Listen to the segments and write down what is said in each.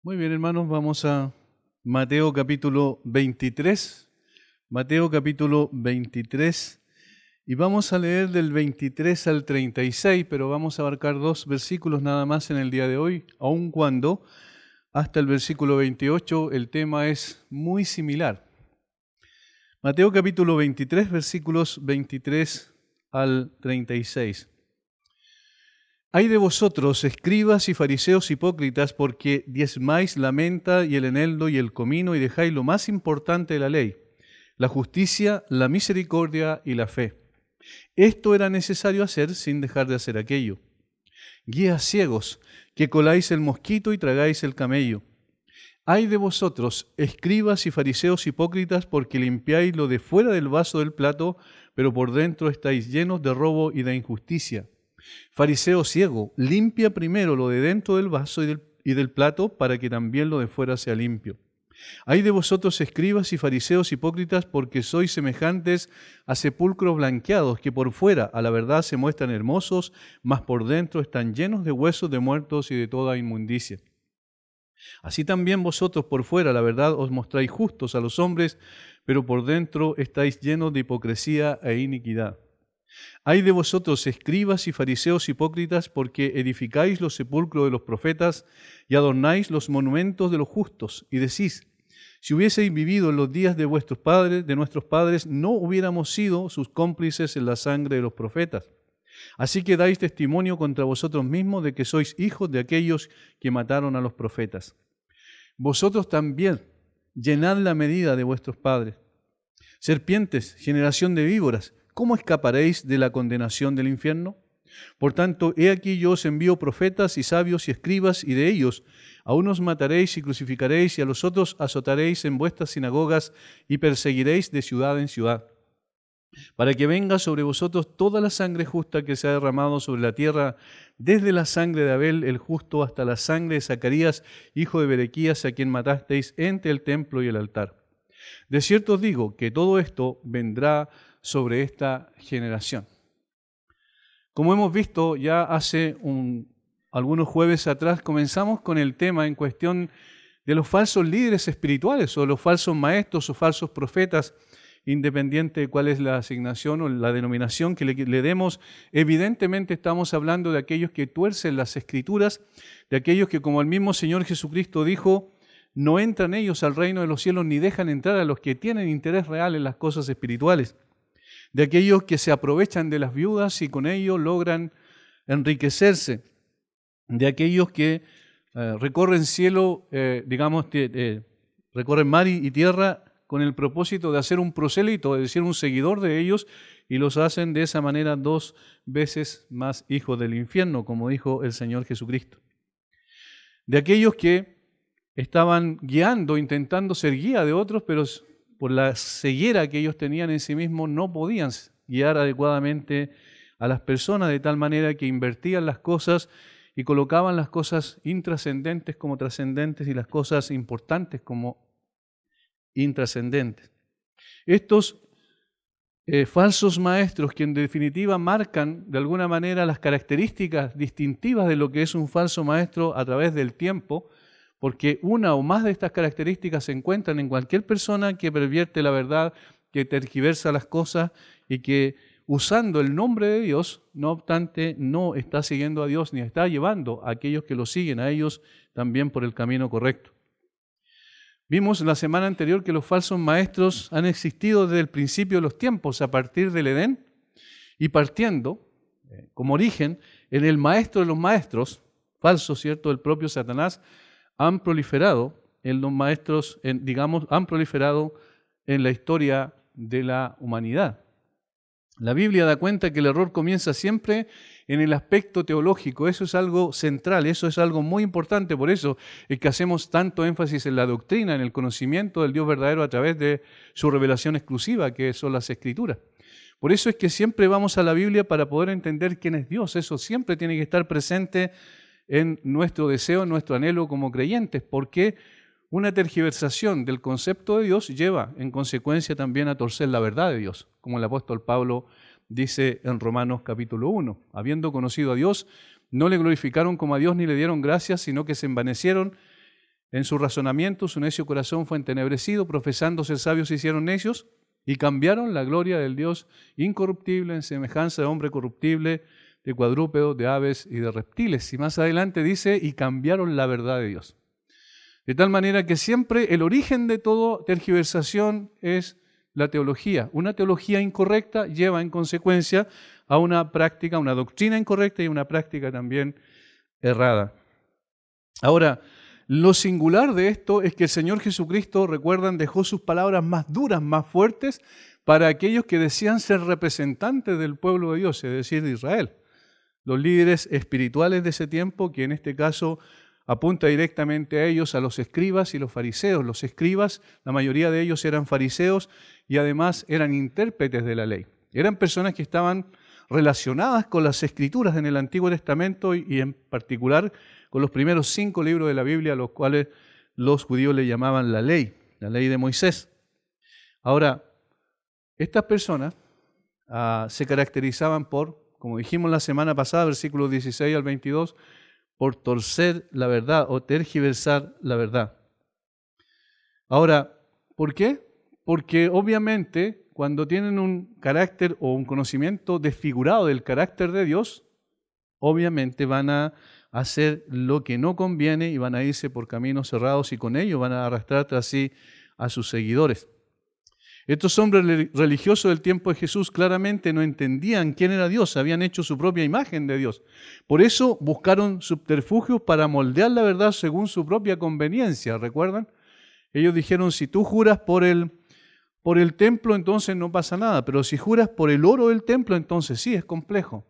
Muy bien, hermanos, vamos a Mateo capítulo 23. Mateo capítulo 23. Y vamos a leer del 23 al 36, pero vamos a abarcar dos versículos nada más en el día de hoy, aun cuando hasta el versículo 28 el tema es muy similar. Mateo capítulo 23, versículos 23 al 36. Hay de vosotros, escribas y fariseos hipócritas, porque diezmáis la menta y el eneldo y el comino y dejáis lo más importante de la ley, la justicia, la misericordia y la fe. Esto era necesario hacer sin dejar de hacer aquello. Guías ciegos, que coláis el mosquito y tragáis el camello. Hay de vosotros, escribas y fariseos hipócritas, porque limpiáis lo de fuera del vaso del plato, pero por dentro estáis llenos de robo y de injusticia. Fariseo ciego, limpia primero lo de dentro del vaso y del plato, para que también lo de fuera sea limpio. Hay de vosotros, escribas y fariseos hipócritas, porque sois semejantes a sepulcros blanqueados, que por fuera a la verdad se muestran hermosos, mas por dentro están llenos de huesos de muertos y de toda inmundicia. Así también vosotros por fuera, la verdad, os mostráis justos a los hombres, pero por dentro estáis llenos de hipocresía e iniquidad. Hay de vosotros, escribas y fariseos hipócritas, porque edificáis los sepulcros de los profetas y adornáis los monumentos de los justos, y decís: si hubieseis vivido en los días de vuestros padres, de nuestros padres, no hubiéramos sido sus cómplices en la sangre de los profetas. Así que dais testimonio contra vosotros mismos de que sois hijos de aquellos que mataron a los profetas. Vosotros también llenad la medida de vuestros padres. Serpientes, generación de víboras, ¿cómo escaparéis de la condenación del infierno? Por tanto, he aquí yo os envío profetas y sabios y escribas, y de ellos a unos mataréis y crucificaréis, y a los otros azotaréis en vuestras sinagogas y perseguiréis de ciudad en ciudad, para que venga sobre vosotros toda la sangre justa que se ha derramado sobre la tierra, desde la sangre de Abel el justo hasta la sangre de Zacarías, hijo de Berequías, a quien matasteis entre el templo y el altar. De cierto os digo que todo esto vendrá sobre esta generación. Como hemos visto ya hace algunos jueves atrás, comenzamos con el tema en cuestión de los falsos líderes espirituales o los falsos maestros o falsos profetas, independiente de cuál es la asignación o la denominación que le demos. Evidentemente estamos hablando de aquellos que tuercen las Escrituras, de aquellos que, como el mismo Señor Jesucristo dijo, no entran ellos al reino de los cielos ni dejan entrar a los que tienen interés real en las cosas espirituales, de aquellos que se aprovechan de las viudas y con ello logran enriquecerse, de aquellos que recorren cielo, recorren mar y tierra con el propósito de hacer un prosélito, es decir, un seguidor de ellos, y los hacen de esa manera 2 veces más hijos del infierno, como dijo el Señor Jesucristo. De aquellos que estaban guiando, intentando ser guía de otros, pero por la ceguera que ellos tenían en sí mismos no podían guiar adecuadamente a las personas, de tal manera que invertían las cosas y colocaban las cosas intrascendentes como trascendentes y las cosas importantes como intrascendentes. Estos falsos maestros, que en definitiva marcan de alguna manera las características distintivas de lo que es un falso maestro a través del tiempo, porque una o más de estas características se encuentran en cualquier persona que pervierte la verdad, que tergiversa las cosas y que, usando el nombre de Dios, no obstante, no está siguiendo a Dios ni está llevando a aquellos que lo siguen a ellos también por el camino correcto. Vimos la semana anterior que los falsos maestros han existido desde el principio de los tiempos, a partir del Edén, y partiendo como origen en el maestro de los maestros, falso, ¿cierto?, el propio Satanás, han proliferado en los maestros, han proliferado en la historia de la humanidad. La Biblia da cuenta que el error comienza siempre en el aspecto teológico. Eso es algo central, eso es algo muy importante. Por eso es que hacemos tanto énfasis en la doctrina, en el conocimiento del Dios verdadero a través de su revelación exclusiva, que son las Escrituras. Por eso es que siempre vamos a la Biblia para poder entender quién es Dios. Eso siempre tiene que estar presente en nuestro deseo, en nuestro anhelo como creyentes, porque una tergiversación del concepto de Dios lleva en consecuencia también a torcer la verdad de Dios, como el apóstol Pablo dice en Romanos capítulo 1. Habiendo conocido a Dios, no le glorificaron como a Dios ni le dieron gracias, sino que se envanecieron En su razonamiento, su necio corazón fue entenebrecido, profesando ser sabios se hicieron necios y cambiaron la gloria del Dios incorruptible en semejanza de hombre corruptible, de cuadrúpedos, de aves y de reptiles. Y más adelante dice, y cambiaron la verdad de Dios. De tal manera que siempre el origen de toda tergiversación es la teología. Una teología incorrecta lleva en consecuencia a una práctica, una doctrina incorrecta y una práctica también errada. Ahora, lo singular de esto es que el Señor Jesucristo, recuerdan, dejó sus palabras más duras, más fuertes, para aquellos que decían ser representantes del pueblo de Dios, es decir, de Israel. Los líderes espirituales de ese tiempo, que en este caso apunta directamente a ellos, a los escribas y los fariseos. Los escribas, la mayoría de ellos eran fariseos y además eran intérpretes de la ley. Eran personas que estaban relacionadas con las escrituras en el Antiguo Testamento y en particular con los primeros 5 libros de la Biblia, a los cuales los judíos le llamaban la ley de Moisés. Ahora, estas personas se caracterizaban por, como dijimos la semana pasada, versículos 16 al 22, por torcer la verdad o tergiversar la verdad. Ahora, ¿por qué? Porque obviamente cuando tienen un carácter o un conocimiento desfigurado del carácter de Dios, obviamente van a hacer lo que no conviene y van a irse por caminos cerrados y con ello van a arrastrar tras sí a sus seguidores. Estos hombres religiosos del tiempo de Jesús claramente no entendían quién era Dios, habían hecho su propia imagen de Dios. Por eso buscaron subterfugios para moldear la verdad según su propia conveniencia, ¿recuerdan? Ellos dijeron, si tú juras por el templo, entonces no pasa nada, pero si juras por el oro del templo, entonces sí, es complejo.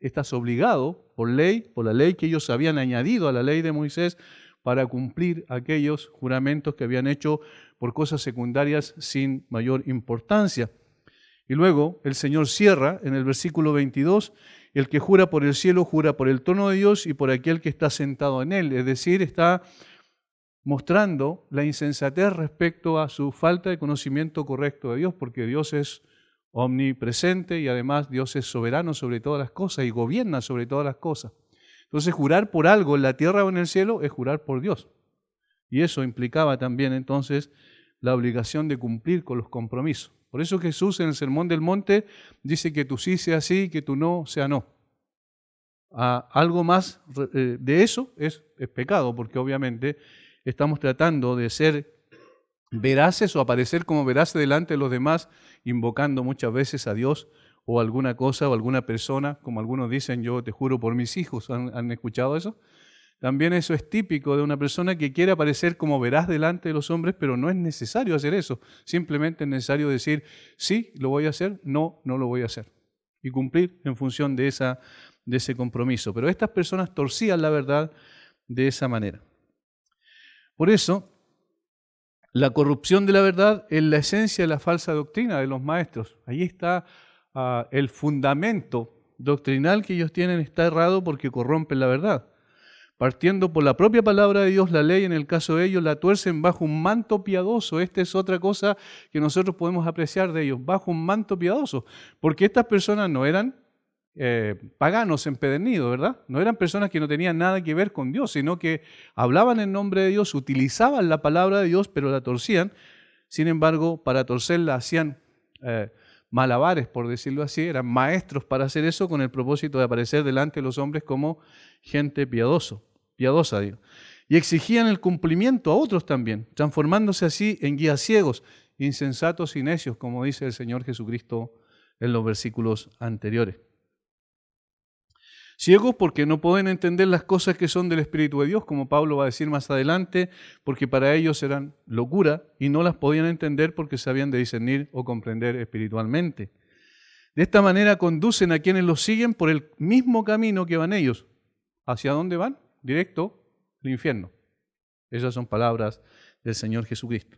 Estás obligado por la ley que ellos habían añadido a la ley de Moisés, para cumplir aquellos juramentos que habían hecho por cosas secundarias sin mayor importancia. Y luego el Señor cierra en el versículo 22, el que jura por el cielo, jura por el trono de Dios y por aquel que está sentado en él. Es decir, está mostrando la insensatez respecto a su falta de conocimiento correcto de Dios, porque Dios es omnipresente y además Dios es soberano sobre todas las cosas y gobierna sobre todas las cosas. Entonces, jurar por algo en la tierra o en el cielo es jurar por Dios. Y eso implicaba también entonces la obligación de cumplir con los compromisos. Por eso Jesús en el Sermón del Monte dice que tu sí sea sí y que tu no sea no. Algo más de eso es pecado, porque obviamente estamos tratando de ser veraces o aparecer como veraces delante de los demás, invocando muchas veces a Dios o alguna cosa o alguna persona, como algunos dicen, yo te juro por mis hijos. ¿Han escuchado eso? También eso es típico de una persona que quiere aparecer como veraz delante de los hombres, pero no es necesario hacer eso. Simplemente es necesario decir, sí, lo voy a hacer, no, no lo voy a hacer. Y cumplir en función de ese compromiso. Pero estas personas torcían la verdad de esa manera. Por eso, la corrupción de la verdad es la esencia de la falsa doctrina de los maestros. Ahí está el fundamento doctrinal que ellos tienen, está errado porque corrompen la verdad. Partiendo por la propia palabra de Dios, la ley, en el caso de ellos, la tuercen bajo un manto piadoso. Esta es otra cosa que nosotros podemos apreciar de ellos, bajo un manto piadoso. Porque estas personas no eran paganos empedernidos, ¿verdad? No eran personas que no tenían nada que ver con Dios, sino que hablaban en nombre de Dios, utilizaban la palabra de Dios, pero la torcían. Sin embargo, para torcerla hacían malabares, por decirlo así, eran maestros para hacer eso con el propósito de aparecer delante de los hombres como gente piadosa, digo. Y exigían el cumplimiento a otros también, transformándose así en guías ciegos, insensatos y necios, como dice el Señor Jesucristo en los versículos anteriores. Ciegos porque no pueden entender las cosas que son del Espíritu de Dios, como Pablo va a decir más adelante, porque para ellos eran locura y no las podían entender porque sabían de discernir o comprender espiritualmente. De esta manera conducen a quienes los siguen por el mismo camino que van ellos. ¿Hacia dónde van? Directo al infierno. Esas son palabras del Señor Jesucristo.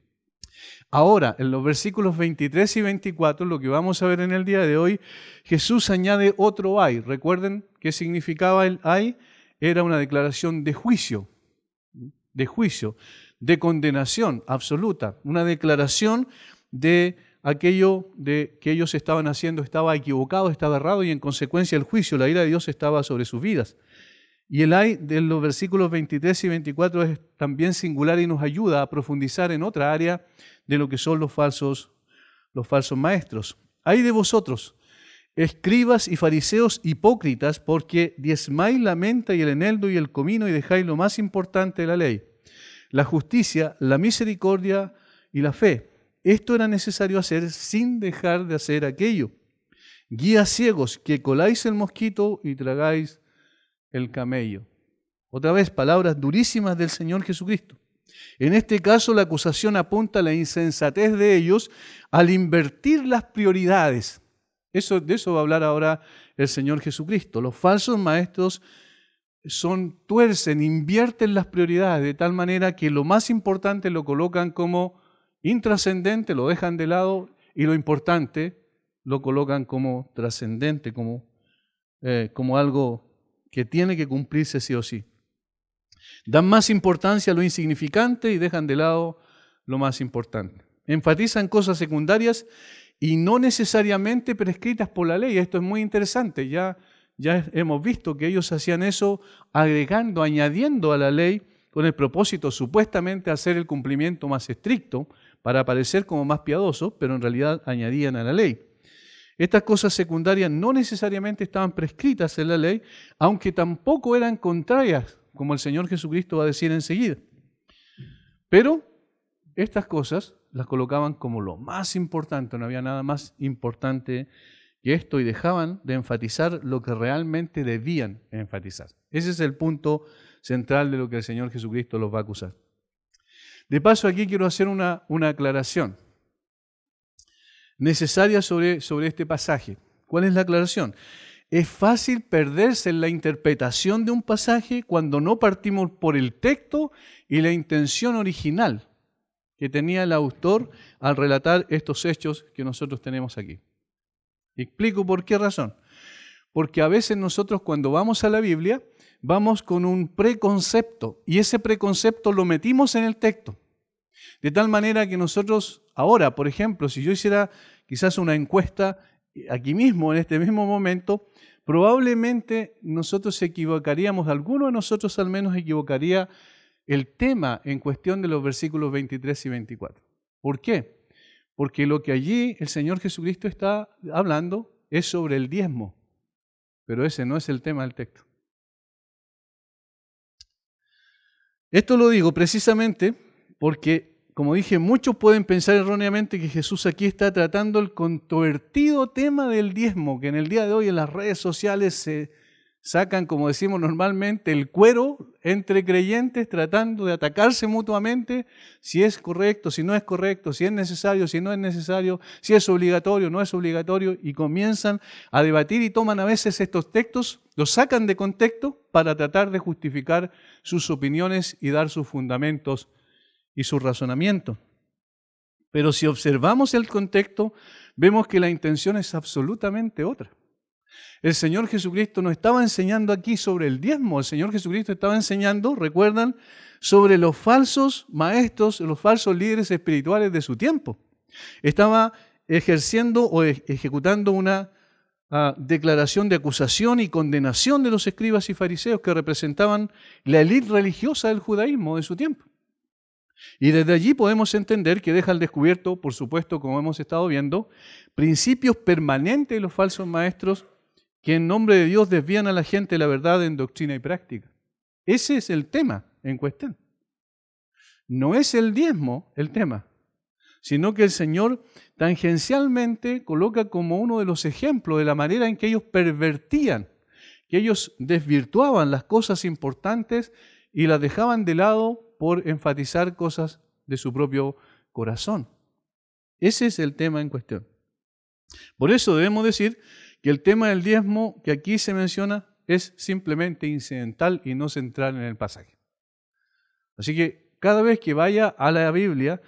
Ahora, en los versículos 23 y 24, lo que vamos a ver en el día de hoy, Jesús añade otro ay. Recuerden qué significaba el ay. Era una declaración de juicio, de condenación absoluta. Una declaración de aquello de que ellos estaban haciendo estaba equivocado, estaba errado y en consecuencia el juicio, la ira de Dios estaba sobre sus vidas. Y el ay de los versículos 23 y 24 es también singular y nos ayuda a profundizar en otra área de lo que son los falsos maestros. Ay de vosotros, escribas y fariseos hipócritas, porque diezmáis la menta y el eneldo y el comino y dejáis lo más importante de la ley, la justicia, la misericordia y la fe. Esto era necesario hacer sin dejar de hacer aquello. Guías ciegos, que coláis el mosquito y tragáis el camello. Otra vez, palabras durísimas del Señor Jesucristo. En este caso, la acusación apunta a la insensatez de ellos al invertir las prioridades. De eso va a hablar ahora el Señor Jesucristo. Los falsos maestros tuercen, invierten las prioridades de tal manera que lo más importante lo colocan como intrascendente, lo dejan de lado, y lo importante lo colocan como trascendente, como algo que tiene que cumplirse sí o sí. Dan más importancia a lo insignificante y dejan de lado lo más importante. Enfatizan cosas secundarias y no necesariamente prescritas por la ley. Esto es muy interesante. Ya hemos visto que ellos hacían eso agregando, añadiendo a la ley con el propósito supuestamente de hacer el cumplimiento más estricto para parecer como más piadosos, pero en realidad añadían a la ley. Estas cosas secundarias no necesariamente estaban prescritas en la ley, aunque tampoco eran contrarias, como el Señor Jesucristo va a decir enseguida. Pero estas cosas las colocaban como lo más importante, no había nada más importante que esto, y dejaban de enfatizar lo que realmente debían enfatizar. Ese es el punto central de lo que el Señor Jesucristo los va a acusar. De paso, aquí quiero hacer una aclaración necesaria sobre este pasaje. ¿Cuál es la aclaración? Es fácil perderse en la interpretación de un pasaje cuando no partimos por el texto y la intención original que tenía el autor al relatar estos hechos que nosotros tenemos aquí. Explico por qué razón. Porque a veces nosotros cuando vamos a la Biblia vamos con un preconcepto y ese preconcepto lo metimos en el texto. De tal manera que nosotros ahora, por ejemplo, si yo hiciera quizás una encuesta aquí mismo, en este mismo momento, probablemente nosotros equivocaríamos, alguno de nosotros al menos equivocaría el tema en cuestión de los versículos 23 y 24. ¿Por qué? Porque lo que allí el Señor Jesucristo está hablando es sobre el diezmo, pero ese no es el tema del texto. Esto lo digo precisamente porque, como dije, muchos pueden pensar erróneamente que Jesús aquí está tratando el controvertido tema del diezmo, que en el día de hoy en las redes sociales se sacan, como decimos normalmente, el cuero entre creyentes tratando de atacarse mutuamente, si es correcto, si no es correcto, si es necesario, si no es necesario, si es obligatorio, no es obligatorio, y comienzan a debatir y toman a veces estos textos, los sacan de contexto para tratar de justificar sus opiniones y dar sus fundamentos y su razonamiento. Pero si observamos el contexto, vemos que la intención es absolutamente otra. El Señor Jesucristo no estaba enseñando aquí sobre el diezmo, el Señor Jesucristo estaba enseñando, recuerdan, sobre los falsos maestros, los falsos líderes espirituales de su tiempo. Estaba ejerciendo o ejecutando una declaración de acusación y condenación de los escribas y fariseos que representaban la élite religiosa del judaísmo de su tiempo. Y desde allí podemos entender que deja al descubierto, por supuesto, como hemos estado viendo, principios permanentes de los falsos maestros que en nombre de Dios desvían a la gente de la verdad en doctrina y práctica. Ese es el tema en cuestión. No es el diezmo el tema, sino que el Señor tangencialmente coloca como uno de los ejemplos de la manera en que ellos pervertían, que ellos desvirtuaban las cosas importantes y las dejaban de lado por enfatizar cosas de su propio corazón. Ese es el tema en cuestión. Por eso debemos decir que el tema del diezmo que aquí se menciona es simplemente incidental y no central en el pasaje. Así que cada vez que vaya a la Biblia,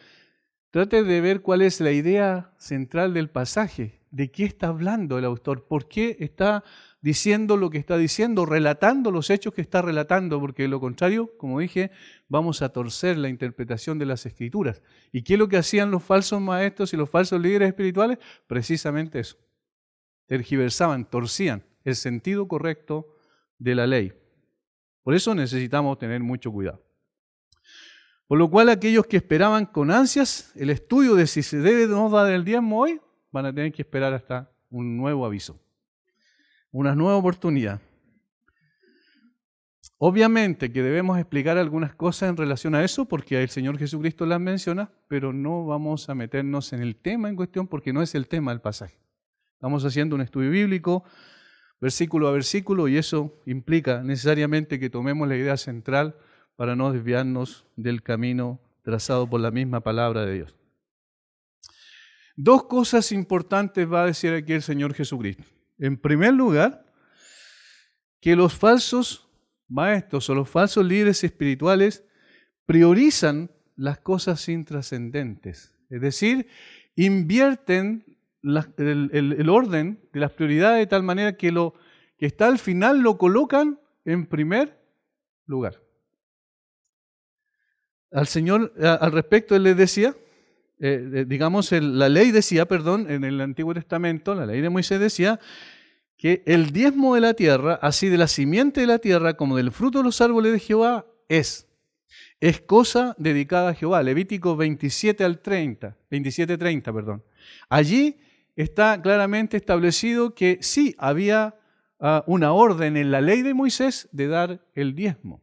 trate de ver cuál es la idea central del pasaje, de qué está hablando el autor, por qué está diciendo lo que está diciendo, relatando los hechos que está relatando, porque de lo contrario, como dije, vamos a torcer la interpretación de las Escrituras. ¿Y qué es lo que hacían los falsos maestros y los falsos líderes espirituales? Precisamente eso. Tergiversaban, torcían el sentido correcto de la ley. Por eso necesitamos tener mucho cuidado. Por lo cual aquellos que esperaban con ansias el estudio de si se debe o no dar el diezmo hoy, van a tener que esperar hasta un nuevo aviso, una nueva oportunidad. Obviamente que debemos explicar algunas cosas en relación a eso porque el Señor Jesucristo las menciona, pero no vamos a meternos en el tema en cuestión porque no es el tema del pasaje. Estamos haciendo un estudio bíblico, versículo a versículo, y eso implica necesariamente que tomemos la idea central para no desviarnos del camino trazado por la misma palabra de Dios. Dos cosas importantes va a decir aquí el Señor Jesucristo. En primer lugar, que los falsos maestros o los falsos líderes espirituales priorizan las cosas intrascendentes, es decir, invierten el orden de las prioridades de tal manera que lo que está al final lo colocan en primer lugar. Al Señor, al respecto, Él les decía, la ley decía, en el Antiguo Testamento, la ley de Moisés decía que el diezmo de la tierra, así de la simiente de la tierra como del fruto de los árboles de Jehová, es cosa dedicada a Jehová. Levítico 27:30. Allí está claramente establecido que sí había una orden en la ley de Moisés de dar el diezmo.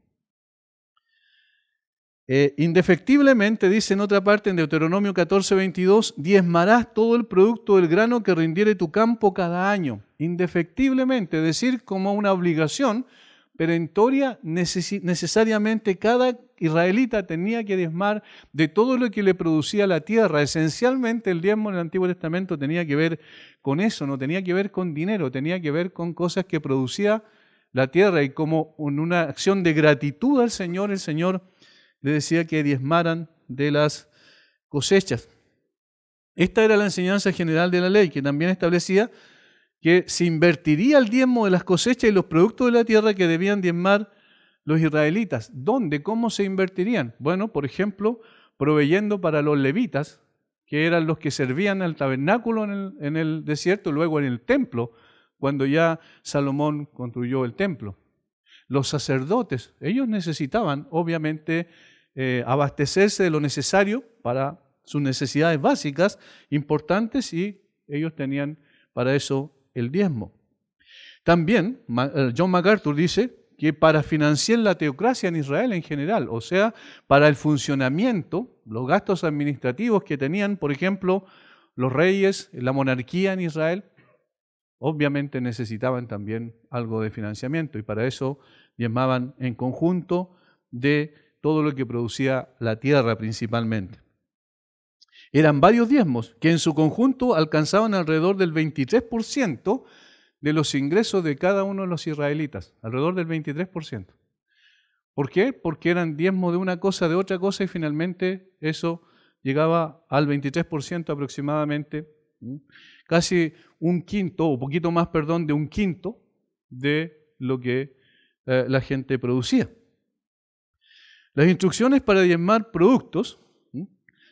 Indefectiblemente, dice en otra parte en Deuteronomio 14:22, diezmarás todo el producto del grano que rindiere tu campo cada año. Indefectiblemente, es decir, como una obligación perentoria, necesariamente cada israelita tenía que diezmar de todo lo que le producía la tierra. Esencialmente el diezmo en el Antiguo Testamento tenía que ver con eso, no tenía que ver con dinero, tenía que ver con cosas que producía la tierra, y como en una acción de gratitud al Señor, el Señor le decía que diezmaran de las cosechas. Esta era la enseñanza general de la ley, que también establecía que se invertiría el diezmo de las cosechas y los productos de la tierra que debían diezmar los israelitas. ¿Dónde? ¿Cómo se invertirían? Bueno, por ejemplo, proveyendo para los levitas, que eran los que servían al tabernáculo en el desierto, luego en el templo, cuando ya Salomón construyó el templo. Los sacerdotes, ellos necesitaban, obviamente, abastecerse de lo necesario para sus necesidades básicas, importantes, y ellos tenían para eso el diezmo. También John MacArthur dice que para financiar la teocracia en Israel en general, o sea, para el funcionamiento, los gastos administrativos que tenían, por ejemplo, los reyes, la monarquía en Israel, obviamente necesitaban también algo de financiamiento, y para eso diezmaban en conjunto de todo lo que producía la tierra principalmente. Eran varios diezmos que en su conjunto alcanzaban alrededor del 23% de los ingresos de cada uno de los israelitas, alrededor del 23%. ¿Por qué? Porque eran diezmos de una cosa, de otra cosa, y finalmente eso llegaba al 23% aproximadamente, casi un quinto, o poquito más, de un quinto de lo que la gente producía. Las instrucciones para diezmar productos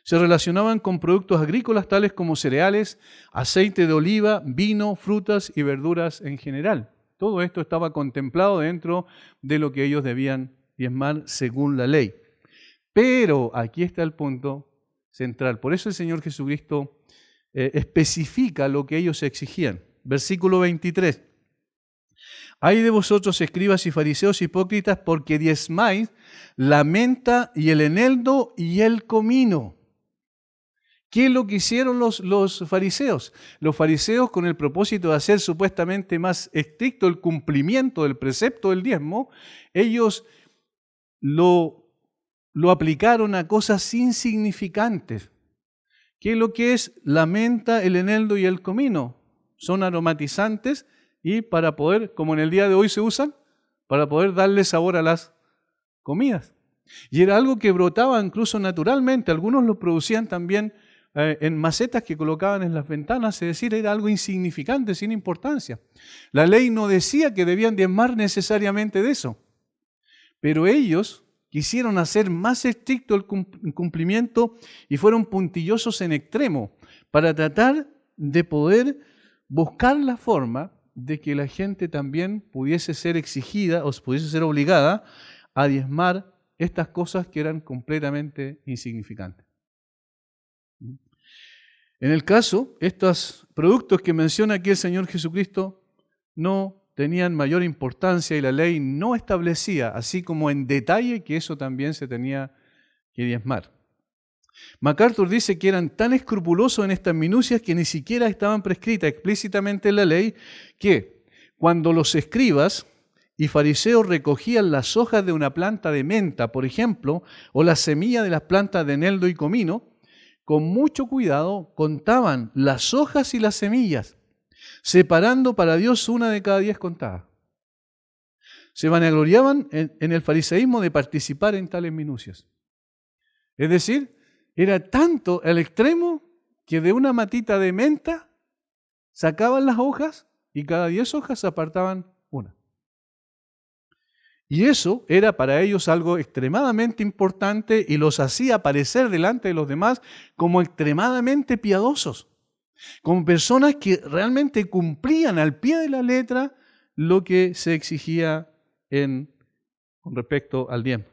se relacionaban con productos agrícolas tales como cereales, aceite de oliva, vino, frutas y verduras en general. Todo esto estaba contemplado dentro de lo que ellos debían diezmar según la ley. Pero aquí está el punto central. Por eso el Señor Jesucristo especifica lo que ellos exigían. Versículo 23. Ay de vosotros, escribas y fariseos hipócritas, porque diezmáis la menta y el eneldo y el comino. ¿Qué es lo que hicieron los fariseos? Los fariseos, con el propósito de hacer supuestamente más estricto el cumplimiento del precepto del diezmo, ellos lo aplicaron a cosas insignificantes. ¿Qué es lo que es la menta, el eneldo y el comino? Son aromatizantes, y para poder, como en el día de hoy se usan, para poder darle sabor a las comidas. Y era algo que brotaba incluso naturalmente. Algunos lo producían también en macetas que colocaban en las ventanas, es decir, era algo insignificante, sin importancia. La ley no decía que debían diezmar necesariamente de eso, pero ellos quisieron hacer más estricto el cumplimiento y fueron puntillosos en extremo para tratar de poder buscar la forma de que la gente también pudiese ser exigida o pudiese ser obligada a diezmar estas cosas que eran completamente insignificantes. En el caso, estos productos que menciona aquí el Señor Jesucristo no tenían mayor importancia y la ley no establecía, así como en detalle, que eso también se tenía que diezmar. MacArthur dice que eran tan escrupulosos en estas minucias que ni siquiera estaban prescritas explícitamente en la ley, que cuando los escribas y fariseos recogían las hojas de una planta de menta, por ejemplo, o la semilla de las plantas de eneldo y comino, con mucho cuidado contaban las hojas y las semillas, separando para Dios una de cada 10 contadas. Se vanagloriaban en el fariseísmo de participar en tales minucias. Es decir, era tanto el extremo que de una matita de menta sacaban las hojas y cada 10 hojas apartaban una. Y eso era para ellos algo extremadamente importante y los hacía aparecer delante de los demás como extremadamente piadosos, como personas que realmente cumplían al pie de la letra lo que se exigía con respecto al diezmo.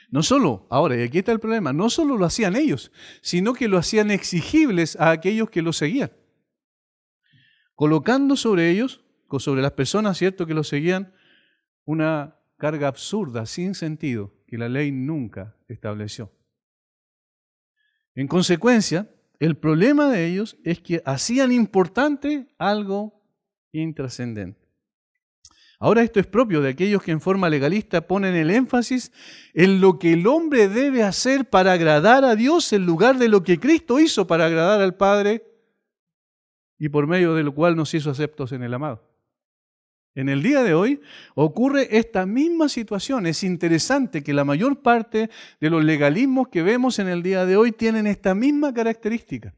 No solo, ahora, y aquí está el problema, no solo lo hacían ellos, sino que lo hacían exigibles a aquellos que lo seguían, colocando sobre ellos, sobre las personas, ¿cierto?, que lo seguían, una carga absurda, sin sentido, que la ley nunca estableció. En consecuencia, el problema de ellos es que hacían importante algo intrascendente. Ahora esto es propio de aquellos que en forma legalista ponen el énfasis en lo que el hombre debe hacer para agradar a Dios en lugar de lo que Cristo hizo para agradar al Padre y por medio de lo cual nos hizo aceptos en el amado. En el día de hoy ocurre esta misma situación. Es interesante que la mayor parte de los legalismos que vemos en el día de hoy tienen esta misma característica.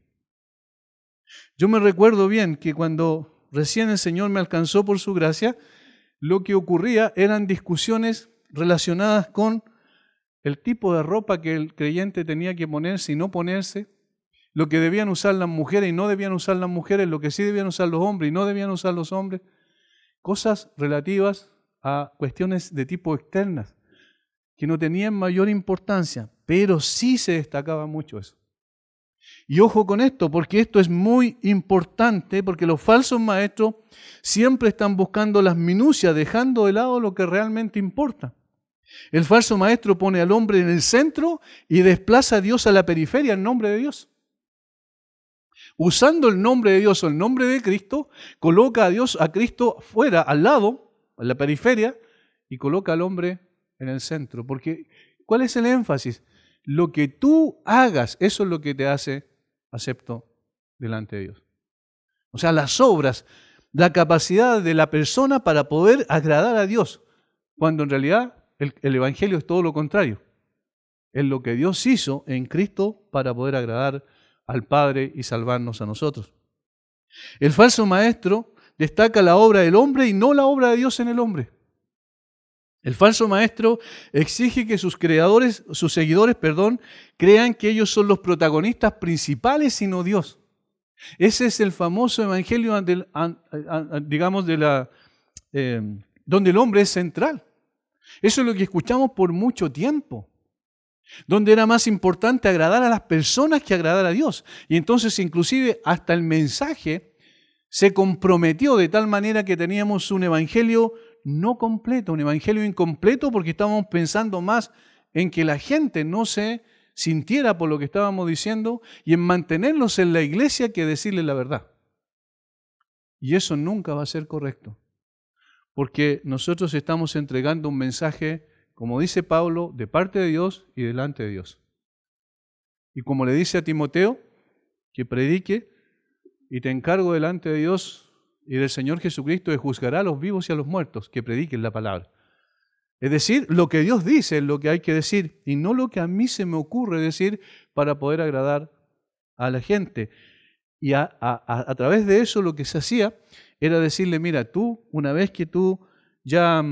Yo me recuerdo bien que cuando recién el Señor me alcanzó por su gracia, lo que ocurría eran discusiones relacionadas con el tipo de ropa que el creyente tenía que ponerse y no ponerse, lo que debían usar las mujeres y no debían usar las mujeres, lo que sí debían usar los hombres y no debían usar los hombres. Cosas relativas a cuestiones de tipo externas, que no tenían mayor importancia, pero sí se destacaba mucho eso. Y ojo con esto, porque esto es muy importante, porque los falsos maestros siempre están buscando las minucias, dejando de lado lo que realmente importa. El falso maestro pone al hombre en el centro y desplaza a Dios a la periferia en nombre de Dios. Usando el nombre de Dios o el nombre de Cristo, coloca a Cristo fuera, al lado, en la periferia, y coloca al hombre en el centro. Porque, ¿cuál es el énfasis? Lo que tú hagas, eso es lo que te hace acepto delante de Dios. O sea, las obras, la capacidad de la persona para poder agradar a Dios, cuando en realidad el Evangelio es todo lo contrario. Es lo que Dios hizo en Cristo para poder agradar al Padre y salvarnos a nosotros. El falso maestro destaca la obra del hombre y no la obra de Dios en el hombre. El falso maestro exige que sus seguidores, crean que ellos son los protagonistas principales y no Dios. Ese es el famoso evangelio, digamos, donde el hombre es central. Eso es lo que escuchamos por mucho tiempo, donde era más importante agradar a las personas que agradar a Dios. Y entonces inclusive hasta el mensaje se comprometió de tal manera que teníamos un evangelio no completo, un evangelio incompleto, porque estábamos pensando más en que la gente no se sintiera por lo que estábamos diciendo y en mantenerlos en la iglesia que decirles la verdad. Y eso nunca va a ser correcto, porque nosotros estamos entregando un mensaje, como dice Pablo, de parte de Dios y delante de Dios. Y como le dice a Timoteo, que predique, y te encargo delante de Dios y del Señor Jesucristo de juzgar a los vivos y a los muertos, que prediquen la palabra. Es decir, lo que Dios dice es lo que hay que decir, y no lo que a mí se me ocurre decir para poder agradar a la gente. Y a través de eso lo que se hacía era decirle, mira, tú, una vez que tú ya,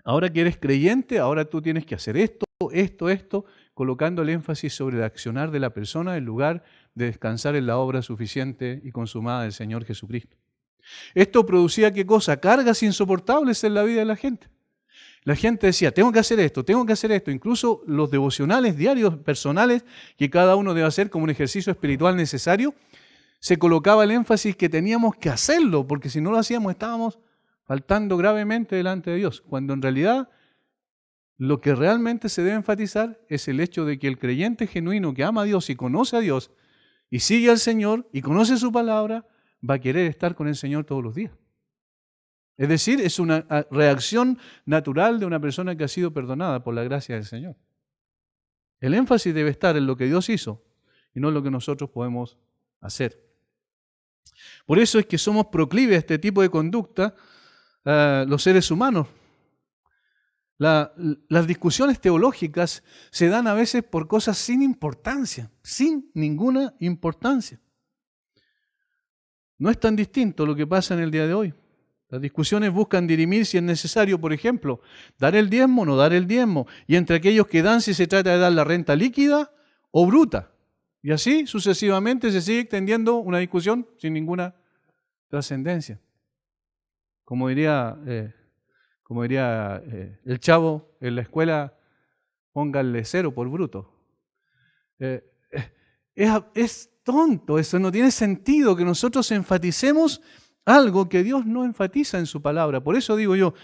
ahora que eres creyente, ahora tú tienes que hacer esto, colocando el énfasis sobre el accionar de la persona en lugar de descansar en la obra suficiente y consumada del Señor Jesucristo. Esto producía, ¿qué cosa? Cargas insoportables en la vida de la gente. La gente decía, tengo que hacer esto, tengo que hacer esto. Incluso los devocionales diarios personales, que cada uno debe hacer como un ejercicio espiritual necesario, se colocaba el énfasis que teníamos que hacerlo, porque si no lo hacíamos estábamos faltando gravemente delante de Dios, cuando en realidad lo que realmente se debe enfatizar es el hecho de que el creyente genuino que ama a Dios y conoce a Dios y sigue al Señor y conoce su palabra, va a querer estar con el Señor todos los días. Es decir, es una reacción natural de una persona que ha sido perdonada por la gracia del Señor. El énfasis debe estar en lo que Dios hizo y no en lo que nosotros podemos hacer. Por eso es que somos proclives a este tipo de conducta los seres humanos. Las discusiones teológicas se dan a veces por cosas sin importancia, sin ninguna importancia. No es tan distinto lo que pasa en el día de hoy. Las discusiones buscan dirimir si es necesario, por ejemplo, dar el diezmo o no dar el diezmo, y entre aquellos que dan si se trata de dar la renta líquida o bruta. Y así sucesivamente se sigue extendiendo una discusión sin ninguna trascendencia. Como diría el chavo en la escuela, pónganle 0 por bruto. Es tonto, eso no tiene sentido que nosotros enfaticemos algo que Dios no enfatiza en su palabra. Por eso digo yo,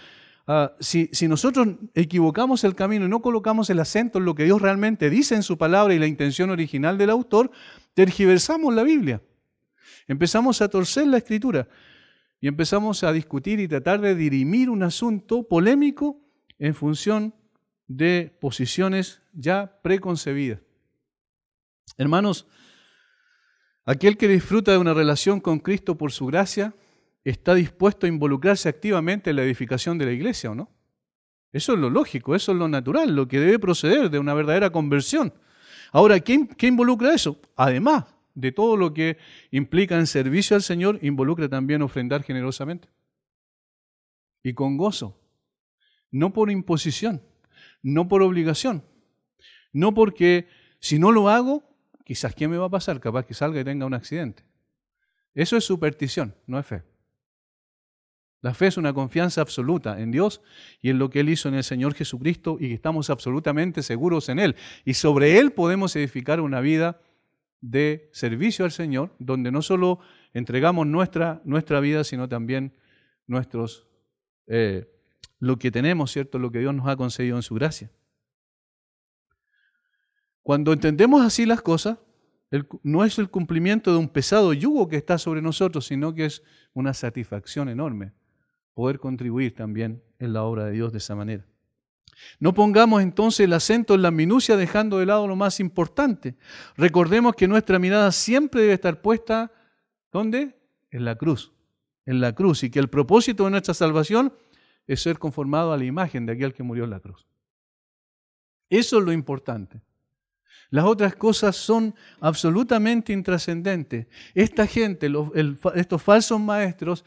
si nosotros equivocamos el camino y no colocamos el acento en lo que Dios realmente dice en su palabra y la intención original del autor, tergiversamos la Biblia. Empezamos a torcer la Escritura y empezamos a discutir y tratar de dirimir un asunto polémico en función de posiciones ya preconcebidas. Hermanos, aquel que disfruta de una relación con Cristo por su gracia está dispuesto a involucrarse activamente en la edificación de la iglesia, ¿o no? Eso es lo lógico, eso es lo natural, lo que debe proceder de una verdadera conversión. Ahora, ¿qué involucra eso? Además de todo lo que implica en servicio al Señor, involucra también ofrendar generosamente y con gozo, no por imposición, no por obligación, no porque si no lo hago, quizás ¿qué me va a pasar? Capaz que salga y tenga un accidente. Eso es superstición, no es fe. La fe es una confianza absoluta en Dios y en lo que Él hizo en el Señor Jesucristo y que estamos absolutamente seguros en Él. Y sobre Él podemos edificar una vida de servicio al Señor, donde no solo entregamos nuestra vida, sino también lo que tenemos, ¿cierto? Lo que Dios nos ha concedido en su gracia. Cuando entendemos así las cosas, no es el cumplimiento de un pesado yugo que está sobre nosotros, sino que es una satisfacción enorme poder contribuir también en la obra de Dios de esa manera. No pongamos entonces el acento en la minucia dejando de lado lo más importante. Recordemos que nuestra mirada siempre debe estar puesta, ¿dónde? En la cruz. En la cruz, y que el propósito de nuestra salvación es ser conformado a la imagen de aquel que murió en la cruz. Eso es lo importante. Las otras cosas son absolutamente intrascendentes. Esta gente, estos falsos maestros,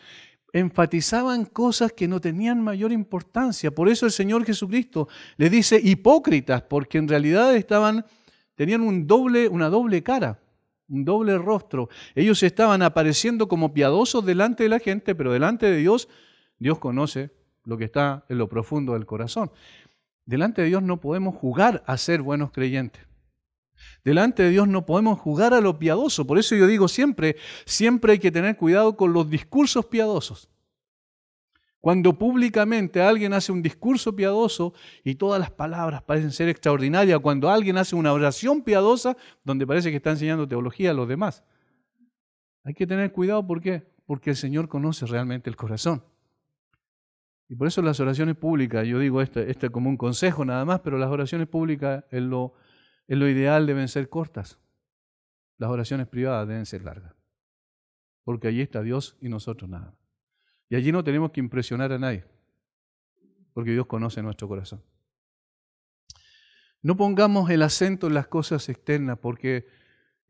enfatizaban cosas que no tenían mayor importancia. Por eso el Señor Jesucristo les dice hipócritas, porque en realidad tenían una doble cara, un doble rostro. Ellos estaban apareciendo como piadosos delante de la gente, pero delante de Dios, Dios conoce lo que está en lo profundo del corazón. Delante de Dios no podemos jugar a ser buenos creyentes. Delante de Dios no podemos jugar a lo piadoso. Por eso yo digo siempre hay que tener cuidado con los discursos piadosos. Cuando públicamente alguien hace un discurso piadoso y todas las palabras parecen ser extraordinarias, cuando alguien hace una oración piadosa donde parece que está enseñando teología a los demás, hay que tener cuidado. ¿Por qué? Porque el Señor conoce realmente el corazón. Y por eso las oraciones públicas, yo digo este como un consejo nada más, pero las oraciones públicas en lo ideal deben ser cortas. Las oraciones privadas deben ser largas. Porque allí está Dios y nosotros nada. Y allí no tenemos que impresionar a nadie. Porque Dios conoce nuestro corazón. No pongamos el acento en las cosas externas, porque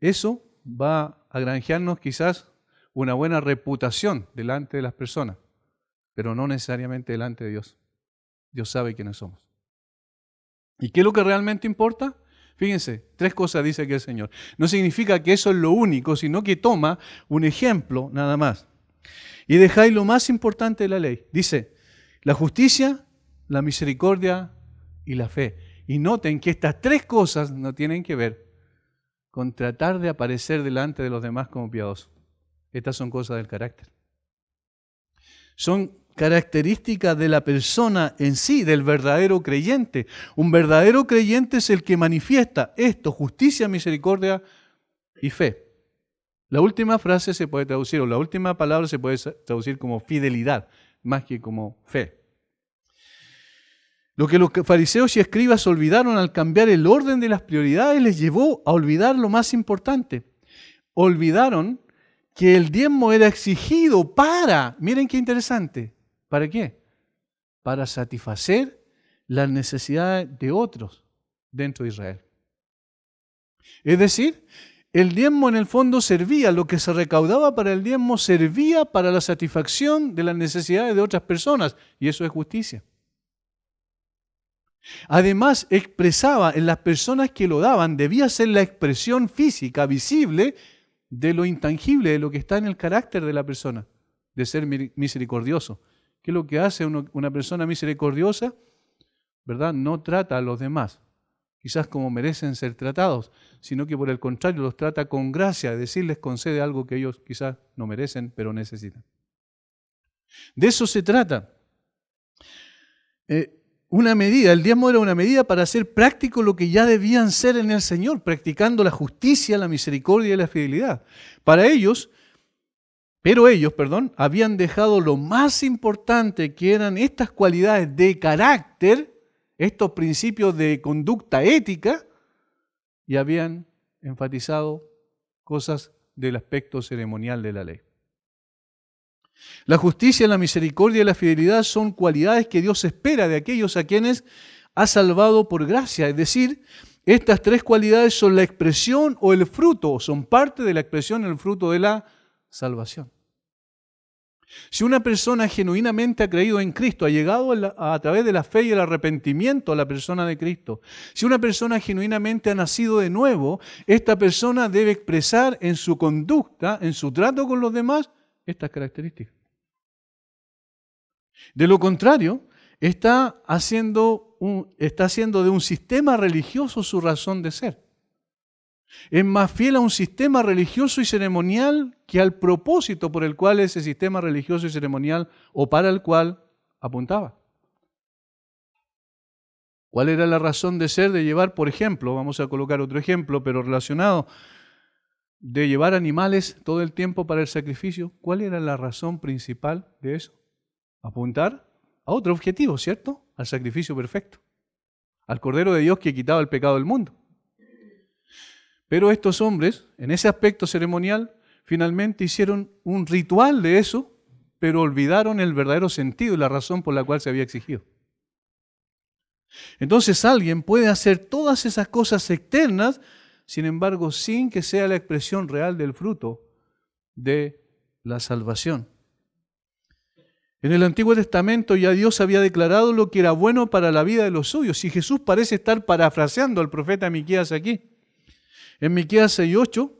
eso va a granjearnos quizás una buena reputación delante de las personas, pero no necesariamente delante de Dios. Dios sabe quiénes somos. ¿Y qué es lo que realmente importa? Fíjense, 3 cosas dice aquí el Señor. No significa que eso es lo único, sino que toma un ejemplo nada más. y dejáis lo más importante de la ley. Dice, la justicia, la misericordia y la fe. Y noten que estas tres cosas no tienen que ver con tratar de aparecer delante de los demás como piadosos. Estas son cosas del carácter. Son características de la persona en sí, del verdadero creyente. Un verdadero creyente es el que manifiesta esto, justicia, misericordia y fe. La última frase se puede traducir, o la última palabra se puede traducir como fidelidad, más que como fe. Lo que los fariseos y escribas olvidaron al cambiar el orden de las prioridades les llevó a olvidar lo más importante. Olvidaron que el diezmo era exigido para, miren qué interesante, ¿para qué? Para satisfacer las necesidades de otros dentro de Israel. Es decir, el diezmo en el fondo servía, lo que se recaudaba para el diezmo servía para la satisfacción de las necesidades de otras personas, y eso es justicia. Además, expresaba en las personas que lo daban, debía ser la expresión física, visible, de lo intangible, de lo que está en el carácter de la persona, de ser misericordioso. ¿Qué es lo que hace una persona misericordiosa? ¿Verdad? No trata a los demás, quizás como merecen ser tratados, sino que por el contrario los trata con gracia, es decir, les concede algo que ellos quizás no merecen, pero necesitan. De eso se trata. Una medida, el diezmo era una medida para hacer práctico lo que ya debían ser en el Señor, practicando la justicia, la misericordia y la fidelidad. Pero ellos, habían dejado lo más importante, que eran estas cualidades de carácter, estos principios de conducta ética, y habían enfatizado cosas del aspecto ceremonial de la ley. La justicia, la misericordia y la fidelidad son cualidades que Dios espera de aquellos a quienes ha salvado por gracia. Es decir, estas tres cualidades son la expresión o el fruto, son parte de la expresión o el fruto de la salvación. Si una persona genuinamente ha creído en Cristo, ha llegado a través de la fe y el arrepentimiento a la persona de Cristo, si una persona genuinamente ha nacido de nuevo, esta persona debe expresar en su conducta, en su trato con los demás, estas características. De lo contrario, está haciendo de un sistema religioso su razón de ser. Es más fiel a un sistema religioso y ceremonial que al propósito por el cual ese sistema religioso y ceremonial o para el cual apuntaba. ¿Cuál era la razón de ser de llevar, por ejemplo, vamos a colocar otro ejemplo, pero relacionado, de llevar animales todo el tiempo para el sacrificio? ¿Cuál era la razón principal de eso? Apuntar a otro objetivo, ¿cierto? Al sacrificio perfecto, al Cordero de Dios que quitaba el pecado del mundo. Pero estos hombres, en ese aspecto ceremonial, finalmente hicieron un ritual de eso, pero olvidaron el verdadero sentido y la razón por la cual se había exigido. Entonces alguien puede hacer todas esas cosas externas, sin embargo, sin que sea la expresión real del fruto de la salvación. En el Antiguo Testamento ya Dios había declarado lo que era bueno para la vida de los suyos, y Jesús parece estar parafraseando al profeta Miqueas aquí. En Miqueas 6:8,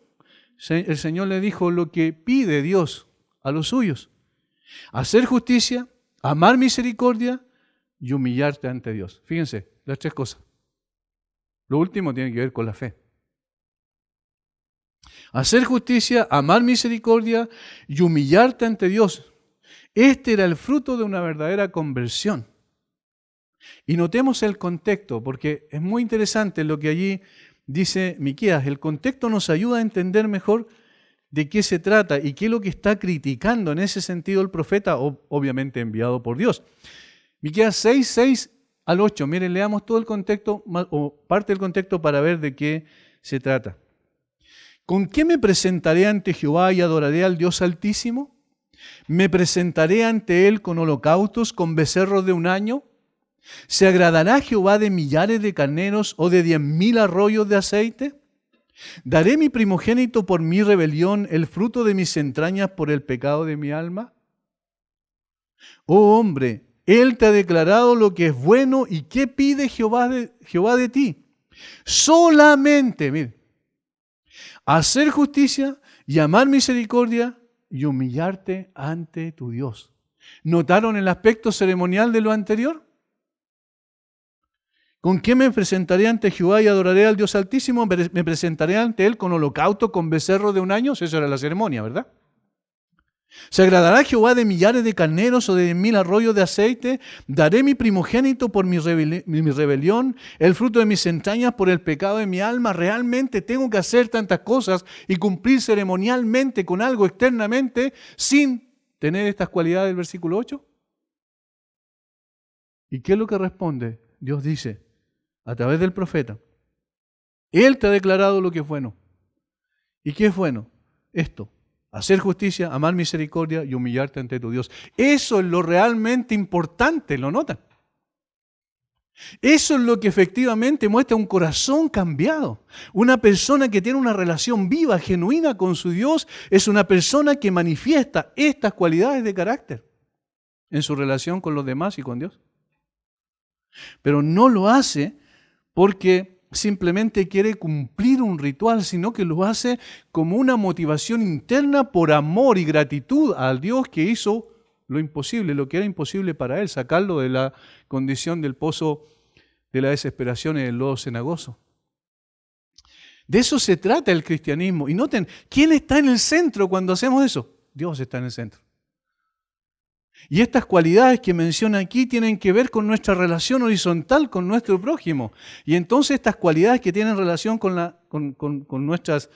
el Señor le dijo lo que pide Dios a los suyos: hacer justicia, amar misericordia y humillarte ante Dios. Fíjense, las tres cosas. Lo último tiene que ver con la fe. Hacer justicia, amar misericordia y humillarte ante Dios. Este era el fruto de una verdadera conversión. Y notemos el contexto, porque es muy interesante lo que allí dice Miqueas. El contexto nos ayuda a entender mejor de qué se trata y qué es lo que está criticando en ese sentido el profeta, obviamente enviado por Dios. Miqueas 6 al 8. Miren, leamos todo el contexto, o parte del contexto, para ver de qué se trata. ¿Con qué me presentaré ante Jehová y adoraré al Dios Altísimo? ¿Me presentaré ante Él con holocaustos, con becerros de un año? ¿Se agradará Jehová de millares de carneros o de 10,000 arroyos de aceite? ¿Daré mi primogénito por mi rebelión, el fruto de mis entrañas por el pecado de mi alma? Oh hombre, Él te ha declarado lo que es bueno, y ¿qué pide Jehová de ti? Solamente, mire, hacer justicia y amar misericordia y humillarte ante tu Dios. ¿Notaron el aspecto ceremonial de lo anterior? ¿Con qué me presentaré ante Jehová y adoraré al Dios Altísimo? ¿Me presentaré ante Él con holocausto, con becerro de un año? Eso era la ceremonia, ¿verdad? ¿Se agradará Jehová de millares de carneros o de 1000 arroyos de aceite? ¿Daré mi primogénito por mi rebelión, el fruto de mis entrañas por el pecado de mi alma? ¿Realmente tengo que hacer tantas cosas y cumplir ceremonialmente con algo externamente sin tener estas cualidades del versículo 8? ¿Y qué es lo que responde? Dios dice, a través del profeta, Él te ha declarado lo que es bueno. ¿Y qué es bueno? Esto. Hacer justicia, amar misericordia y humillarte ante tu Dios. Eso es lo realmente importante, ¿lo notan? Eso es lo que efectivamente muestra un corazón cambiado. Una persona que tiene una relación viva, genuina con su Dios, es una persona que manifiesta estas cualidades de carácter en su relación con los demás y con Dios. Pero no lo hace porque simplemente quiere cumplir un ritual, sino que lo hace como una motivación interna por amor y gratitud al Dios que hizo lo imposible, lo que era imposible para él, sacarlo de la condición del pozo de la desesperación y del lodo cenagoso. De eso se trata el cristianismo. Y noten, ¿quién está en el centro cuando hacemos eso? Dios está en el centro. Y estas cualidades que menciona aquí tienen que ver con nuestra relación horizontal con nuestro prójimo. Y entonces estas cualidades que tienen relación con nuestras,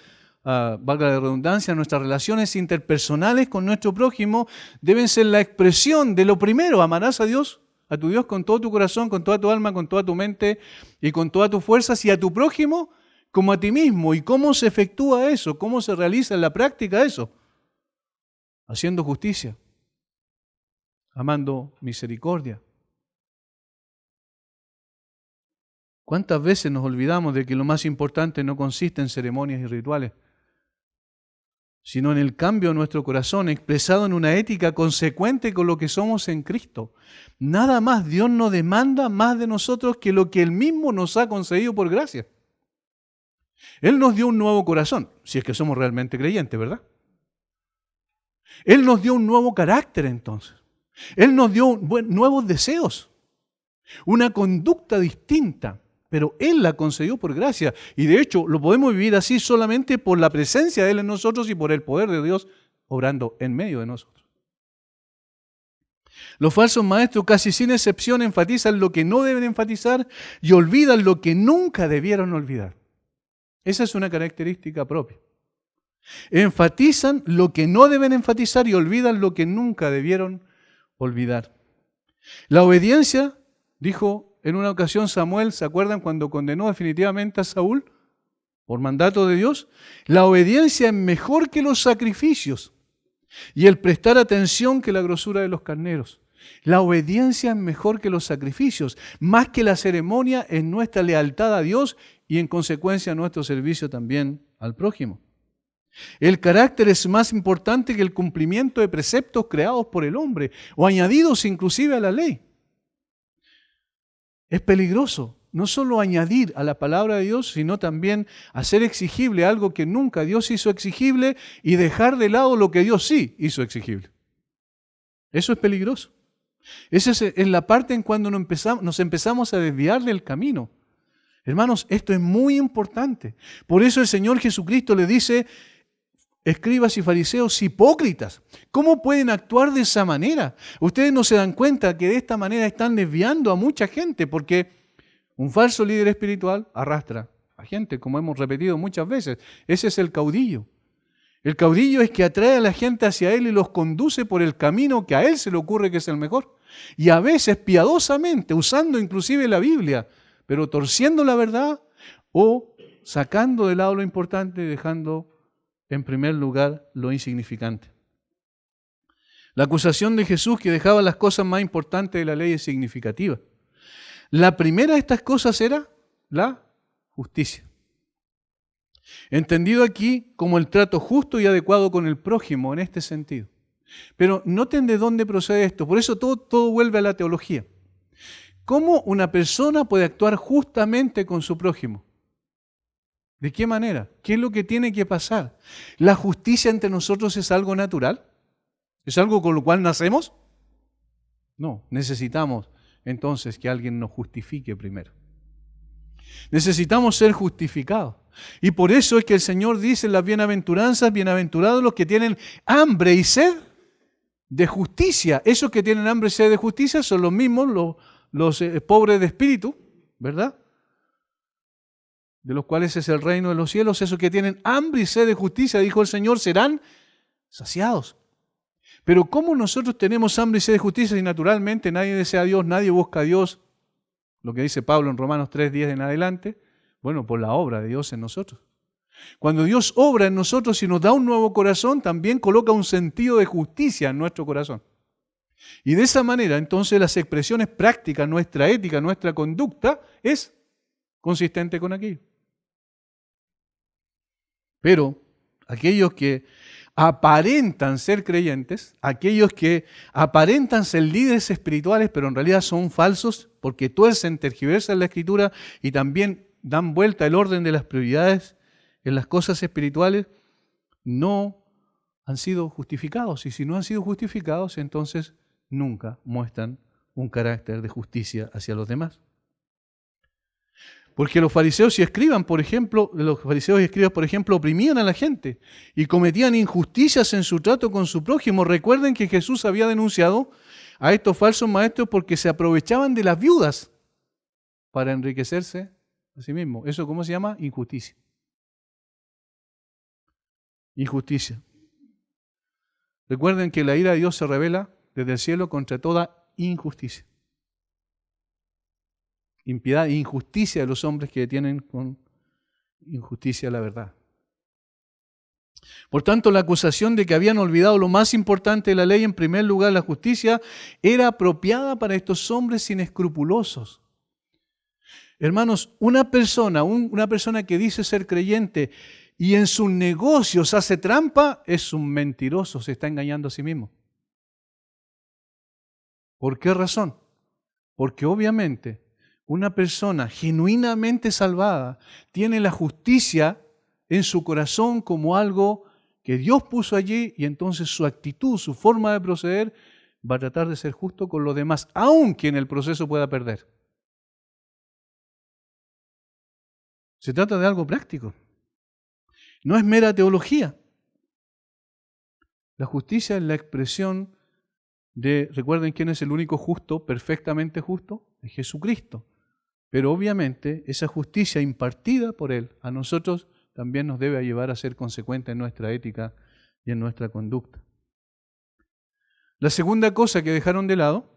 valga la redundancia, nuestras relaciones interpersonales con nuestro prójimo, deben ser la expresión de lo primero. Amarás a Dios, a tu Dios con todo tu corazón, con toda tu alma, con toda tu mente y con todas tus fuerzas, y a tu prójimo como a ti mismo. ¿Y cómo se efectúa eso? ¿Cómo se realiza en la práctica eso? Haciendo justicia. Amando misericordia. ¿Cuántas veces nos olvidamos de que lo más importante no consiste en ceremonias y rituales, sino en el cambio de nuestro corazón expresado en una ética consecuente con lo que somos en Cristo? Nada más, Dios no demanda más de nosotros que lo que Él mismo nos ha concedido por gracia. Él nos dio un nuevo corazón, si es que somos realmente creyentes, ¿verdad? Él nos dio un nuevo carácter entonces. Él nos dio nuevos deseos, una conducta distinta, pero Él la concedió por gracia. Y de hecho lo podemos vivir así solamente por la presencia de Él en nosotros y por el poder de Dios obrando en medio de nosotros. Los falsos maestros casi sin excepción enfatizan lo que no deben enfatizar y olvidan lo que nunca debieron olvidar. Esa es una característica propia. Enfatizan lo que no deben enfatizar y olvidan lo que nunca debieron olvidar. La obediencia, dijo en una ocasión Samuel, ¿se acuerdan cuando condenó definitivamente a Saúl por mandato de Dios? La obediencia es mejor que los sacrificios y el prestar atención que la grosura de los carneros. La obediencia es mejor que los sacrificios, más que la ceremonia es nuestra lealtad a Dios y en consecuencia nuestro servicio también al prójimo. El carácter es más importante que el cumplimiento de preceptos creados por el hombre o añadidos inclusive a la ley. Es peligroso no solo añadir a la palabra de Dios, sino también hacer exigible algo que nunca Dios hizo exigible y dejar de lado lo que Dios sí hizo exigible. Eso es peligroso. Esa es la parte en cuando nos empezamos a desviar del camino. Hermanos, esto es muy importante. Por eso el Señor Jesucristo le dice: escribas y fariseos hipócritas, ¿cómo pueden actuar de esa manera? Ustedes no se dan cuenta que de esta manera están desviando a mucha gente, porque un falso líder espiritual arrastra a gente, como hemos repetido muchas veces. Ese es el caudillo. El caudillo es que atrae a la gente hacia él y los conduce por el camino que a él se le ocurre que es el mejor. Y a veces piadosamente, usando inclusive la Biblia, pero torciendo la verdad o sacando de lado lo importante y dejando en primer lugar lo insignificante. La acusación de Jesús que dejaba las cosas más importantes de la ley es significativa. La primera de estas cosas era la justicia. Entendido aquí como el trato justo y adecuado con el prójimo en este sentido. Pero noten de dónde procede esto. Por eso todo vuelve a la teología. ¿Cómo una persona puede actuar justamente con su prójimo? ¿De qué manera? ¿Qué es lo que tiene que pasar? ¿La justicia entre nosotros es algo natural? ¿Es algo con lo cual nacemos? No, necesitamos entonces que alguien nos justifique primero. Necesitamos ser justificados. Y por eso es que el Señor dice en las bienaventuranzas, bienaventurados los que tienen hambre y sed de justicia. Esos que tienen hambre y sed de justicia son los mismos, los pobres de espíritu, ¿verdad? De los cuales es el reino de los cielos. Esos que tienen hambre y sed de justicia, dijo el Señor, serán saciados. Pero ¿cómo nosotros tenemos hambre y sed de justicia si naturalmente nadie desea a Dios, nadie busca a Dios? Lo que dice Pablo en Romanos 3:10 en adelante. Bueno, por la obra de Dios en nosotros. Cuando Dios obra en nosotros y nos da un nuevo corazón, también coloca un sentido de justicia en nuestro corazón. Y de esa manera, entonces, las expresiones prácticas, nuestra ética, nuestra conducta, es consistente con aquello. Pero aquellos que aparentan ser creyentes, aquellos que aparentan ser líderes espirituales, pero en realidad son falsos porque tuercen, tergiversan la Escritura y también dan vuelta el orden de las prioridades en las cosas espirituales, no han sido justificados. Y si no han sido justificados, entonces nunca muestran un carácter de justicia hacia los demás. Porque los fariseos y escribas, por ejemplo, oprimían a la gente y cometían injusticias en su trato con su prójimo. Recuerden que Jesús había denunciado a estos falsos maestros porque se aprovechaban de las viudas para enriquecerse a sí mismos. ¿Eso cómo se llama? Injusticia. Injusticia. Recuerden que la ira de Dios se revela desde el cielo contra toda injusticia. Impiedad e injusticia de los hombres que detienen con injusticia la verdad. Por tanto, la acusación de que habían olvidado lo más importante de la ley, en primer lugar la justicia, era apropiada para estos hombres inescrupulosos. Hermanos, una persona que dice ser creyente y en sus negocios hace trampa, es un mentiroso, se está engañando a sí mismo. ¿Por qué razón? Porque obviamente una persona genuinamente salvada tiene la justicia en su corazón como algo que Dios puso allí y entonces su actitud, su forma de proceder va a tratar de ser justo con los demás, aunque en el proceso pueda perder. Se trata de algo práctico. No es mera teología. La justicia es la expresión de, recuerden quién es el único justo, perfectamente justo, es Jesucristo. Pero obviamente esa justicia impartida por Él a nosotros también nos debe llevar a ser consecuentes en nuestra ética y en nuestra conducta. La segunda cosa que dejaron de lado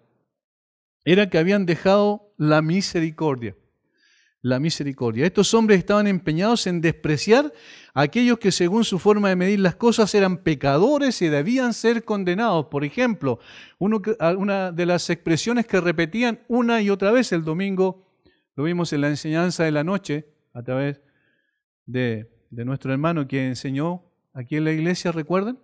era que habían dejado la misericordia. La misericordia. Estos hombres estaban empeñados en despreciar a aquellos que según su forma de medir las cosas eran pecadores y debían ser condenados. Por ejemplo, una de las expresiones que repetían una y otra vez el domingo, lo vimos en la enseñanza de la noche a través de nuestro hermano que enseñó aquí en la iglesia, ¿recuerdan?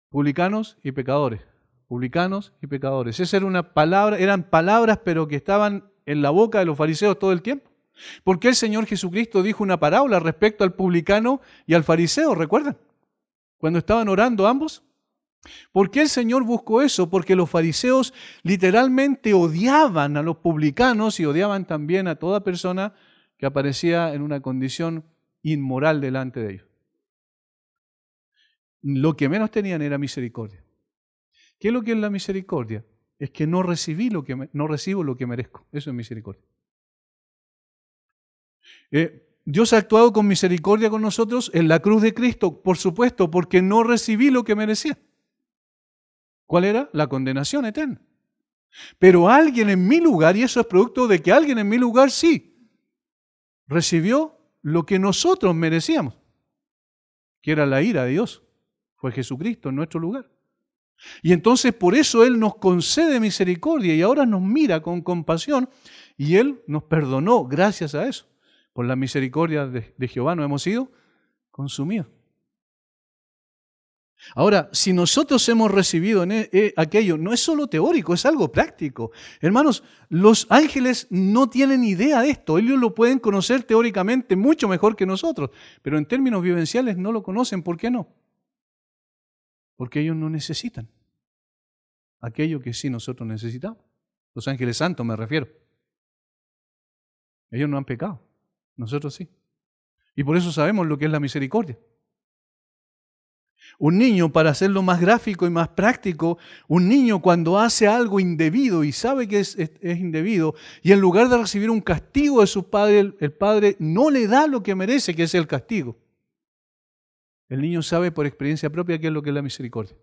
Publicanos y pecadores. Publicanos y pecadores. Esa era una palabra, eran palabras pero que estaban en la boca de los fariseos todo el tiempo. ¿Por qué el Señor Jesucristo dijo una parábola respecto al publicano y al fariseo? ¿Recuerdan? Cuando estaban orando ambos. ¿Por qué el Señor buscó eso? Porque los fariseos literalmente odiaban a los publicanos y odiaban también a toda persona que aparecía en una condición inmoral delante de ellos. Lo que menos tenían era misericordia. ¿Qué es lo que es la misericordia? Es que no recibo lo que merezco. Eso es misericordia. Dios ha actuado con misericordia con nosotros en la cruz de Cristo, por supuesto, porque no recibí lo que merecía. ¿Cuál era? La condenación eterna. Pero alguien en mi lugar, y eso es producto de que alguien en mi lugar sí recibió lo que nosotros merecíamos, que era la ira de Dios. Fue Jesucristo en nuestro lugar. Y entonces por eso Él nos concede misericordia y ahora nos mira con compasión y Él nos perdonó gracias a eso. Por la misericordia de Jehová no hemos sido consumidos. Ahora, si nosotros hemos recibido aquello, no es solo teórico, es algo práctico. Hermanos, los ángeles no tienen idea de esto. Ellos lo pueden conocer teóricamente mucho mejor que nosotros, pero en términos vivenciales no lo conocen. ¿Por qué no? Porque ellos no necesitan aquello que sí nosotros necesitamos. Los ángeles santos me refiero. Ellos no han pecado, nosotros sí. Y por eso sabemos lo que es la misericordia. Un niño, para hacerlo más gráfico y más práctico, un niño cuando hace algo indebido y sabe que es indebido, y en lugar de recibir un castigo de su padre, el padre no le da lo que merece, que es el castigo. El niño sabe por experiencia propia qué es lo que es la misericordia.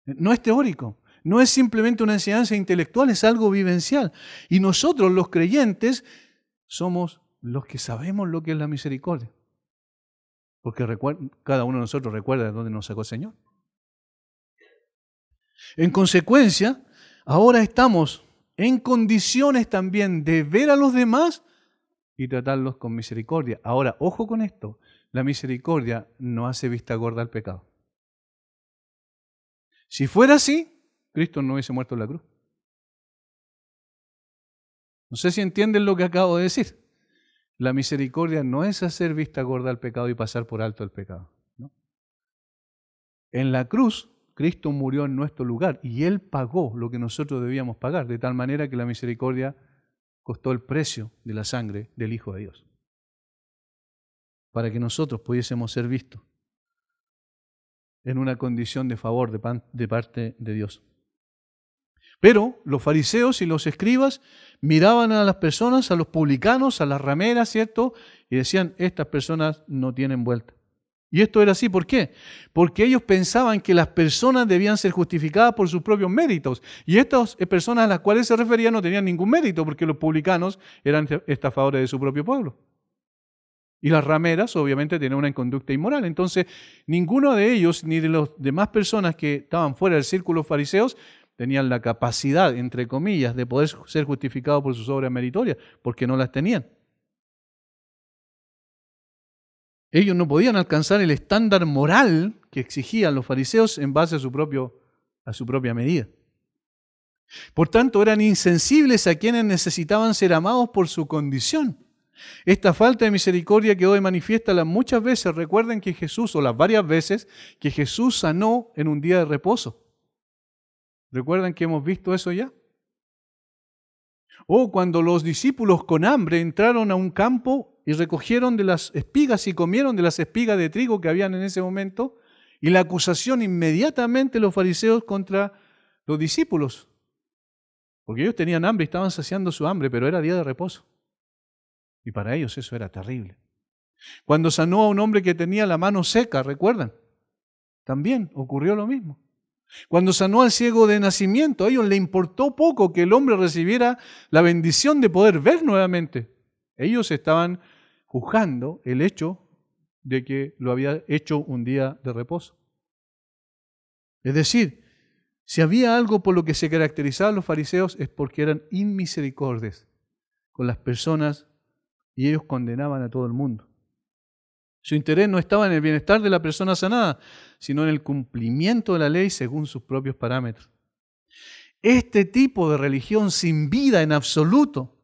No es teórico, no es simplemente una enseñanza intelectual, es algo vivencial. Y nosotros, los creyentes, somos los que sabemos lo que es la misericordia. Porque cada uno de nosotros recuerda de dónde nos sacó el Señor. En consecuencia, ahora estamos en condiciones también de ver a los demás y tratarlos con misericordia. Ahora, ojo con esto, la misericordia no hace vista gorda al pecado. Si fuera así, Cristo no hubiese muerto en la cruz. No sé si entienden lo que acabo de decir. La misericordia no es hacer vista gorda al pecado y pasar por alto el pecado, ¿no? En la cruz, Cristo murió en nuestro lugar y Él pagó lo que nosotros debíamos pagar, de tal manera que la misericordia costó el precio de la sangre del Hijo de Dios, para que nosotros pudiésemos ser vistos en una condición de favor de parte de Dios. Pero los fariseos y los escribas miraban a las personas, a los publicanos, a las rameras, ¿cierto? Y decían, estas personas no tienen vuelta. Y esto era así, ¿por qué? Porque ellos pensaban que las personas debían ser justificadas por sus propios méritos. Y estas personas a las cuales se referían no tenían ningún mérito, porque los publicanos eran estafadores de su propio pueblo. Y las rameras, obviamente, tenían una conducta inmoral. Entonces, ninguno de ellos, ni de las demás personas que estaban fuera del círculo fariseos, tenían la capacidad, entre comillas, de poder ser justificados por sus obras meritorias, porque no las tenían. Ellos no podían alcanzar el estándar moral que exigían los fariseos en base a su propia medida. Por tanto, eran insensibles a quienes necesitaban ser amados por su condición. Esta falta de misericordia quedó de manifiesta las muchas veces, recuerden que Jesús, o las varias veces, que Jesús sanó en un día de reposo. ¿Recuerdan que hemos visto eso ya? O cuando los discípulos con hambre entraron a un campo y recogieron de las espigas y comieron de las espigas de trigo que habían en ese momento, y la acusación inmediatamente de los fariseos contra los discípulos, porque ellos tenían hambre y estaban saciando su hambre, pero era día de reposo. Y para ellos eso era terrible. Cuando sanó a un hombre que tenía la mano seca, ¿recuerdan? También ocurrió lo mismo. Cuando sanó al ciego de nacimiento, a ellos les importó poco que el hombre recibiera la bendición de poder ver nuevamente. Ellos estaban juzgando el hecho de que lo había hecho un día de reposo. Es decir, si había algo por lo que se caracterizaban los fariseos es porque eran inmisericordias con las personas y ellos condenaban a todo el mundo. Su interés no estaba en el bienestar de la persona sanada, sino en el cumplimiento de la ley según sus propios parámetros. Este tipo de religión sin vida en absoluto,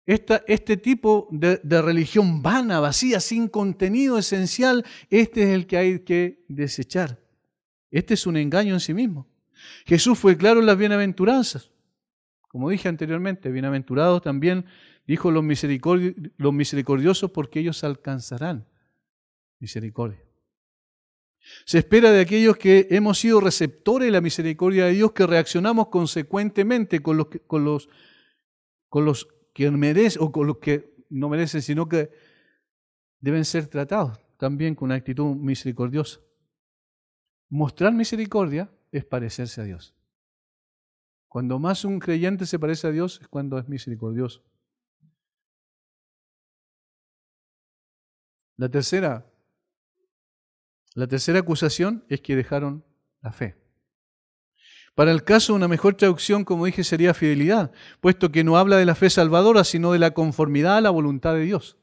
este tipo de religión vana, vacía, sin contenido esencial, este es el que hay que desechar. Este es un engaño en sí mismo. Jesús fue claro en las bienaventuranzas. Como dije anteriormente, bienaventurados también, dijo los misericordiosos, porque ellos alcanzarán misericordia. Se espera de aquellos que hemos sido receptores de la misericordia de Dios que reaccionamos consecuentemente con los que merecen, o con los que no merecen, sino que deben ser tratados también con una actitud misericordiosa. Mostrar misericordia es parecerse a Dios. Cuando más un creyente se parece a Dios es cuando es misericordioso. La tercera acusación es que dejaron la fe. Para el caso, una mejor traducción, como dije, sería fidelidad, puesto que no habla de la fe salvadora, sino de la conformidad a la voluntad de Dios.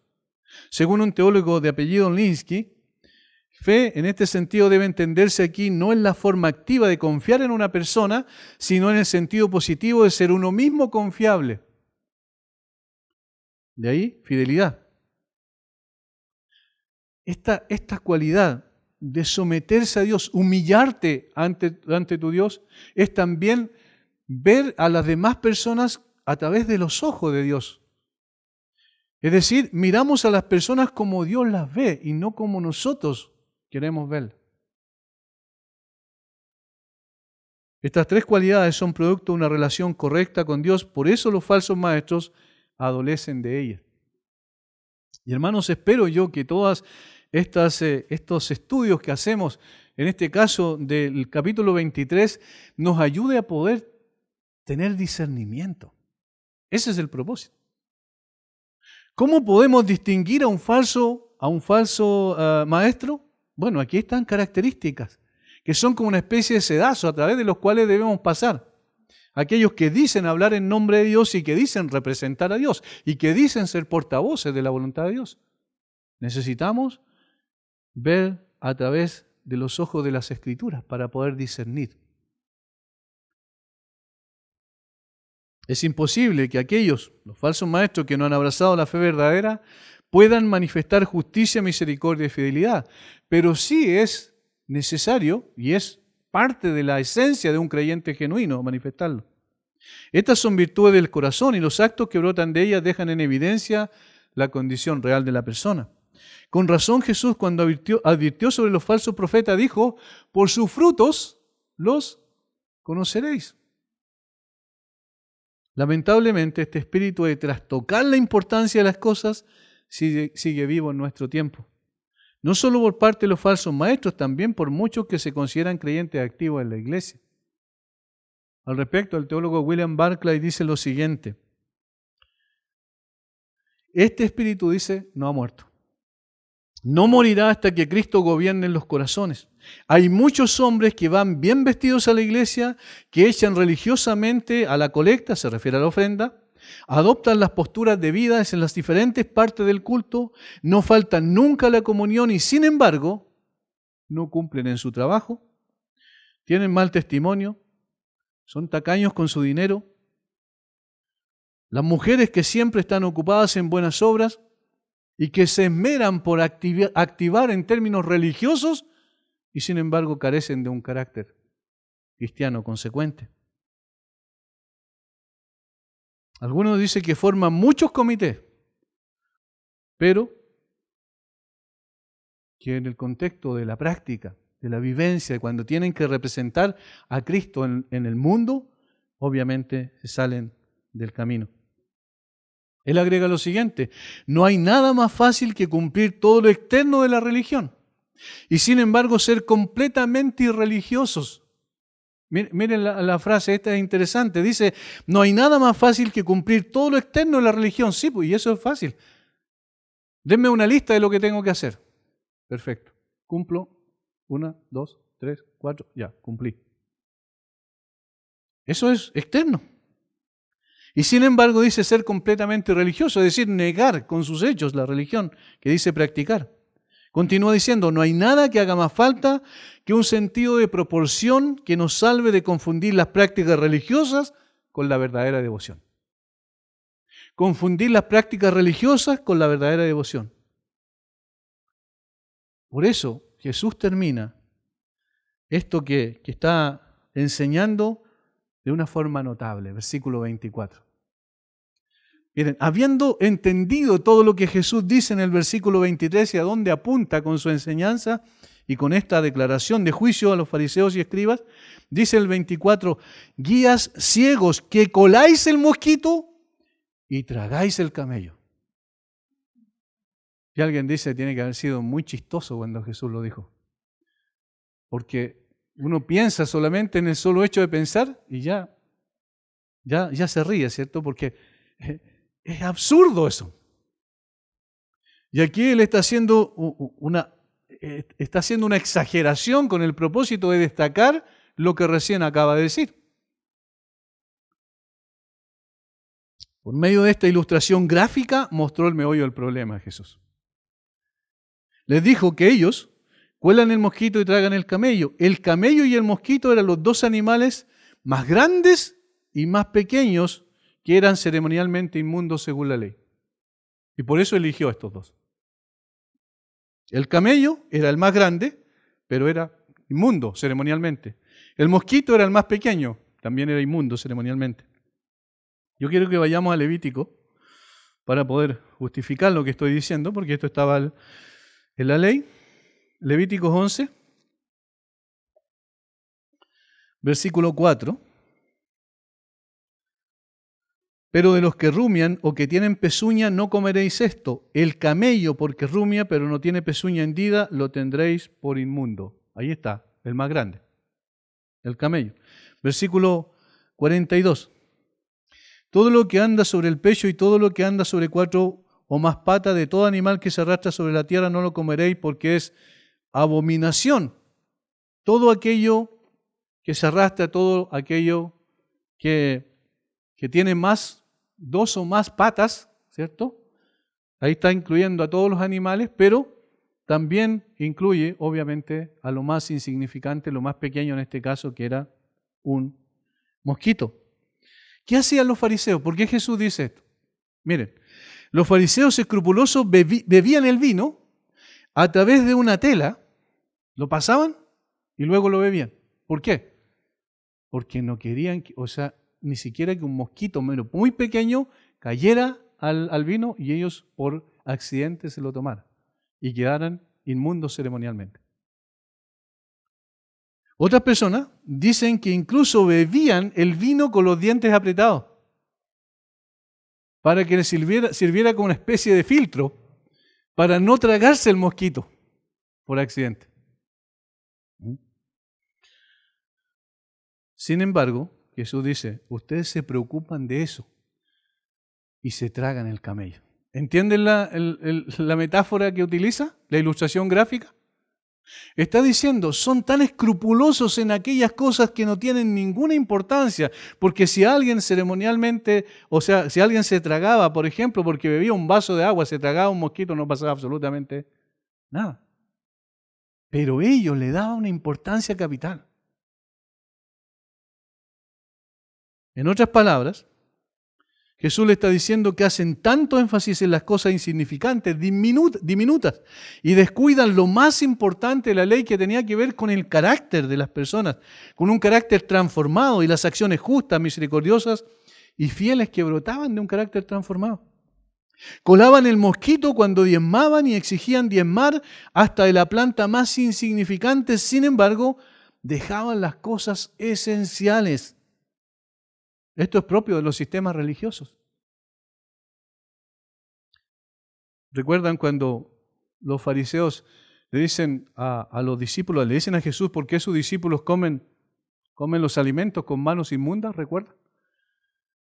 Según un teólogo de apellido Linsky, Fe, en este sentido, debe entenderse aquí no en la forma activa de confiar en una persona, sino en el sentido positivo de ser uno mismo confiable. De ahí, fidelidad. Esta cualidad de someterse a Dios, humillarte ante tu Dios, es también ver a las demás personas a través de los ojos de Dios. Es decir, miramos a las personas como Dios las ve y no como nosotros queremos ver. Estas tres cualidades son producto de una relación correcta con Dios, por eso los falsos maestros adolecen de ellas. Y hermanos, espero yo que todos estos estudios que hacemos, en este caso del capítulo 23, nos ayude a poder tener discernimiento. Ese es el propósito. ¿Cómo podemos distinguir a un falso maestro? Bueno, aquí están características, que son como una especie de sedazo a través de los cuales debemos pasar. Aquellos que dicen hablar en nombre de Dios y que dicen representar a Dios y que dicen ser portavoces de la voluntad de Dios. Necesitamos ver a través de los ojos de las Escrituras para poder discernir. Es imposible que los falsos maestros que no han abrazado la fe verdadera, puedan manifestar justicia, misericordia y fidelidad. Pero sí es necesario y es parte de la esencia de un creyente genuino manifestarlo. Estas son virtudes del corazón y los actos que brotan de ellas dejan en evidencia la condición real de la persona. Con razón Jesús, cuando advirtió sobre los falsos profetas, dijo: por sus frutos los conoceréis. Lamentablemente, este espíritu de trastocar la importancia de las cosas sigue vivo en nuestro tiempo. No solo por parte de los falsos maestros, también por muchos que se consideran creyentes activos en la iglesia. Al respecto, el teólogo William Barclay dice lo siguiente: este espíritu, dice, no ha muerto. No morirá hasta que Cristo gobierne en los corazones. Hay muchos hombres que van bien vestidos a la iglesia, que echan religiosamente a la colecta, se refiere a la ofrenda, adoptan las posturas debidas en las diferentes partes del culto, no faltan nunca a la comunión y sin embargo no cumplen en su trabajo, tienen mal testimonio, son tacaños con su dinero. Las mujeres que siempre están ocupadas en buenas obras y que se esmeran por activar en términos religiosos y sin embargo carecen de un carácter cristiano consecuente. Algunos dicen que forman muchos comités, pero que en el contexto de la práctica, de la vivencia, cuando tienen que representar a Cristo en el mundo, obviamente se salen del camino. Él agrega lo siguiente: no hay nada más fácil que cumplir todo lo externo de la religión y sin embargo ser completamente irreligiosos. Miren la frase, esta es interesante. Dice, no hay nada más fácil que cumplir todo lo externo de la religión. Sí, pues, y eso es fácil. Denme una lista de lo que tengo que hacer. Perfecto. Cumplo. 1, 2, 3, 4, ya, cumplí. Eso es externo. Y sin embargo dice ser completamente religioso, es decir, negar con sus hechos la religión que dice practicar. Continúa diciendo, no hay nada que haga más falta que un sentido de proporción que nos salve de confundir las prácticas religiosas con la verdadera devoción. Confundir las prácticas religiosas con la verdadera devoción. Por eso Jesús termina esto que está enseñando de una forma notable, versículo 24. Miren, habiendo entendido todo lo que Jesús dice en el versículo 23 y a dónde apunta con su enseñanza y con esta declaración de juicio a los fariseos y escribas, dice el 24, guías ciegos que coláis el mosquito y tragáis el camello. Y alguien dice, tiene que haber sido muy chistoso cuando Jesús lo dijo. Porque uno piensa solamente en el solo hecho de pensar y ya se ríe, ¿cierto? Porque es absurdo eso. Y aquí él está haciendo una exageración con el propósito de destacar lo que recién acaba de decir. Por medio de esta ilustración gráfica mostró el meollo del problema Jesús. Les dijo que ellos, Cuelan el mosquito y tragan el camello. El camello y el mosquito eran los dos animales más grandes y más pequeños que eran ceremonialmente inmundos según la ley. Y por eso eligió a estos dos. El camello era el más grande, pero era inmundo ceremonialmente. El mosquito era el más pequeño, también era inmundo ceremonialmente. Yo quiero que vayamos a Levítico para poder justificar lo que estoy diciendo, porque esto estaba en la ley. Levíticos 11, versículo 4. Pero de los que rumian o que tienen pezuña no comeréis esto. El camello, porque rumia, pero no tiene pezuña hendida, lo tendréis por inmundo. Ahí está, el más grande, el camello. Versículo 42. Todo lo que anda sobre el pecho y todo lo que anda sobre 4 o más patas de todo animal que se arrastra sobre la tierra no lo comeréis porque es abominación. Todo aquello que se arrastra, todo aquello que tiene más, 2 o más patas, ¿cierto? Ahí está incluyendo a todos los animales, pero también incluye, obviamente, a lo más insignificante, lo más pequeño en este caso, que era un mosquito. ¿Qué hacían los fariseos? ¿Por qué Jesús dice esto? Miren, los fariseos escrupulosos bebían el vino a través de una tela, lo pasaban y luego lo bebían. ¿Por qué? Porque no querían, ni siquiera que un mosquito muy pequeño cayera al vino y ellos por accidente se lo tomaran y quedaran inmundos ceremonialmente. Otras personas dicen que incluso bebían el vino con los dientes apretados para que les sirviera como una especie de filtro para no tragarse el mosquito por accidente. Sin embargo, Jesús dice, ustedes se preocupan de eso y se tragan el camello. ¿Entienden la metáfora que utiliza? La ilustración gráfica. Está diciendo, son tan escrupulosos en aquellas cosas que no tienen ninguna importancia, porque si alguien ceremonialmente, si alguien se tragaba, por ejemplo, porque bebía un vaso de agua, se tragaba un mosquito, no pasaba absolutamente nada. Pero ellos le daban una importancia capital. En otras palabras, Jesús le está diciendo que hacen tanto énfasis en las cosas insignificantes, diminutas, y descuidan lo más importante de la ley que tenía que ver con el carácter de las personas, con un carácter transformado y las acciones justas, misericordiosas y fieles que brotaban de un carácter transformado. Colaban el mosquito cuando diezmaban y exigían diezmar hasta de la planta más insignificante, sin embargo, dejaban las cosas esenciales. Esto es propio de los sistemas religiosos. ¿Recuerdan cuando los fariseos le dicen a los discípulos, le dicen a Jesús por qué sus discípulos comen los alimentos con manos inmundas? ¿Recuerdan?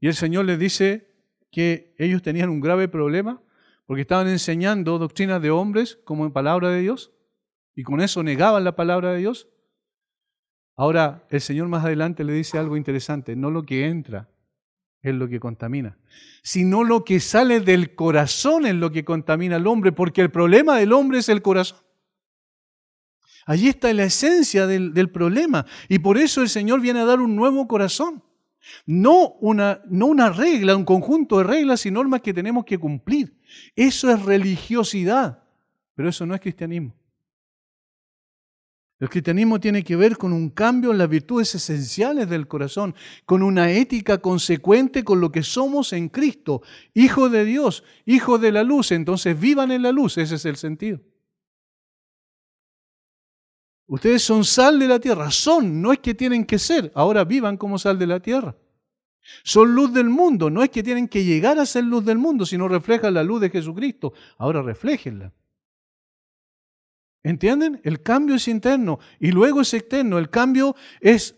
Y el Señor les dice que ellos tenían un grave problema porque estaban enseñando doctrinas de hombres como en palabra de Dios y con eso negaban la palabra de Dios. Ahora, el Señor más adelante le dice algo interesante, no lo que entra es lo que contamina, sino lo que sale del corazón es lo que contamina al hombre, porque el problema del hombre es el corazón. Allí está la esencia del problema, y por eso el Señor viene a dar un nuevo corazón. No una regla, un conjunto de reglas y normas que tenemos que cumplir. Eso es religiosidad, pero eso no es cristianismo. El cristianismo tiene que ver con un cambio en las virtudes esenciales del corazón, con una ética consecuente con lo que somos en Cristo, hijos de Dios, hijos de la luz. Entonces vivan en la luz, ese es el sentido. Ustedes son sal de la tierra, no es que tienen que ser, ahora vivan como sal de la tierra. Son luz del mundo, no es que tienen que llegar a ser luz del mundo, sino reflejan la luz de Jesucristo, ahora refléjenla. ¿Entienden? El cambio es interno y luego es externo. El cambio es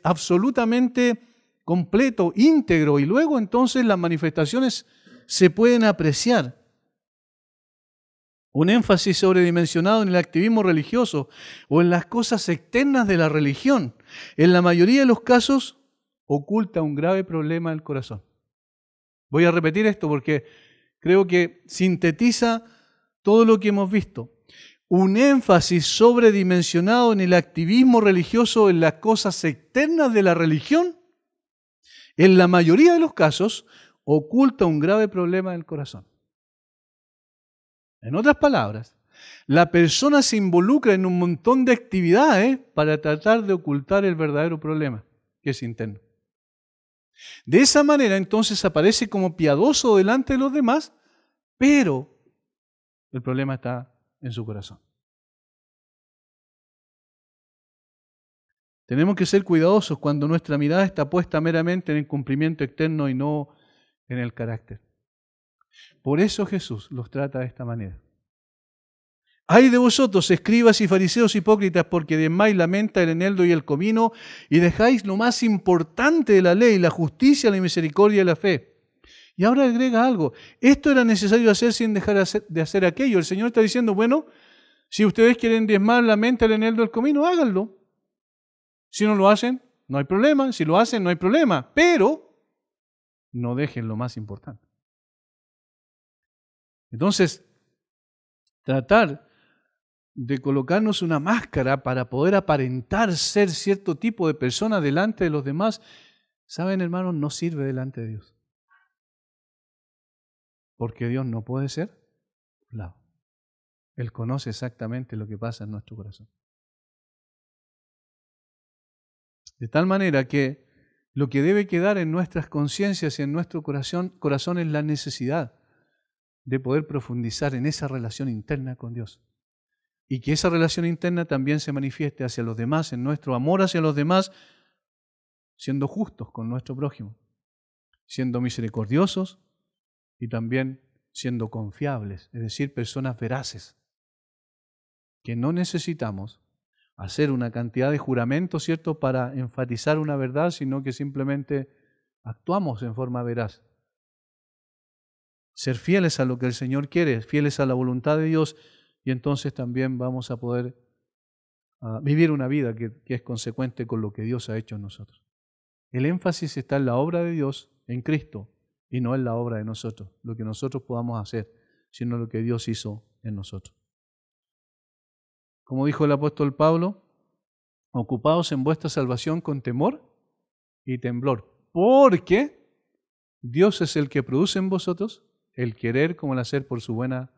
absolutamente completo, íntegro, y luego entonces las manifestaciones se pueden apreciar. Un énfasis sobredimensionado en el activismo religioso o en las cosas externas de la religión, en la mayoría de los casos, oculta un grave problema del corazón. Voy a repetir esto porque creo que sintetiza todo lo que hemos visto. un énfasis sobredimensionado en el activismo religioso, en las cosas externas de la religión, en la mayoría de los casos, oculta un grave problema del corazón. En otras palabras, la persona se involucra en un montón de actividades para tratar de ocultar el verdadero problema, que es interno. De esa manera, entonces, aparece como piadoso delante de los demás, pero el problema está en su corazón. Tenemos que ser cuidadosos cuando nuestra mirada está puesta meramente en el cumplimiento externo y no en el carácter. Por eso Jesús los trata de esta manera. ¡Ay de vosotros, escribas y fariseos hipócritas, porque diezmáis la menta, el eneldo y el comino, y dejáis lo más importante de la ley, la justicia, la misericordia y la fe! Y ahora agrega algo. Esto era necesario hacer sin dejar de hacer aquello. El Señor está diciendo, bueno, si ustedes quieren diezmar la menta, el eneldo y el comino, háganlo. Si no lo hacen, no hay problema. Si lo hacen, no hay problema. Pero no dejen lo más importante. Entonces, tratar de colocarnos una máscara para poder aparentar ser cierto tipo de persona delante de los demás, ¿saben, hermanos? No sirve delante de Dios. Porque Dios no puede ser burlado. Él conoce exactamente lo que pasa en nuestro corazón. De tal manera que lo que debe quedar en nuestras conciencias y en nuestro corazón es la necesidad de poder profundizar en esa relación interna con Dios. Y que esa relación interna también se manifieste hacia los demás, en nuestro amor hacia los demás, siendo justos con nuestro prójimo, siendo misericordiosos y también siendo confiables, es decir, personas veraces, que no necesitamos hacer una cantidad de juramentos, ¿cierto?, para enfatizar una verdad, sino que simplemente actuamos en forma veraz. Ser fieles a lo que el Señor quiere, fieles a la voluntad de Dios, y entonces también vamos a poder vivir una vida que es consecuente con lo que Dios ha hecho en nosotros. El énfasis está en la obra de Dios, en Cristo, y no en la obra de nosotros, lo que nosotros podamos hacer, sino lo que Dios hizo en nosotros. Como dijo el apóstol Pablo, ocupaos en vuestra salvación con temor y temblor, porque Dios es el que produce en vosotros el querer como el hacer por su buena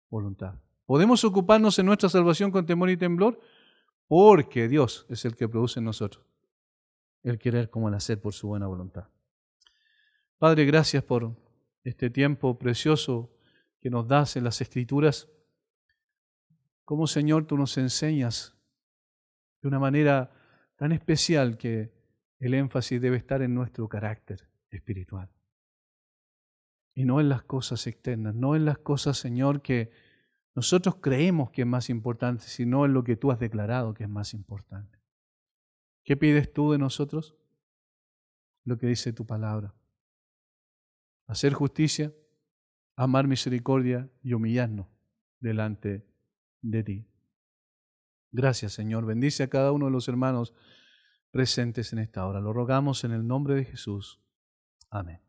voluntad. ¿Podemos ocuparnos en nuestra salvación con temor y temblor? Porque Dios es el que produce en nosotros el querer como el hacer por su buena voluntad. Padre, gracias por este tiempo precioso que nos das en las Escrituras. Cómo, Señor, tú nos enseñas de una manera tan especial que el énfasis debe estar en nuestro carácter espiritual. Y no en las cosas externas, no en las cosas, Señor, que nosotros creemos que es más importante, sino en lo que tú has declarado que es más importante. ¿Qué pides tú de nosotros? Lo que dice tu palabra. Hacer justicia, amar misericordia y humillarnos delante de ti. Gracias, Señor. Bendice a cada uno de los hermanos presentes en esta hora. Lo rogamos en el nombre de Jesús. Amén.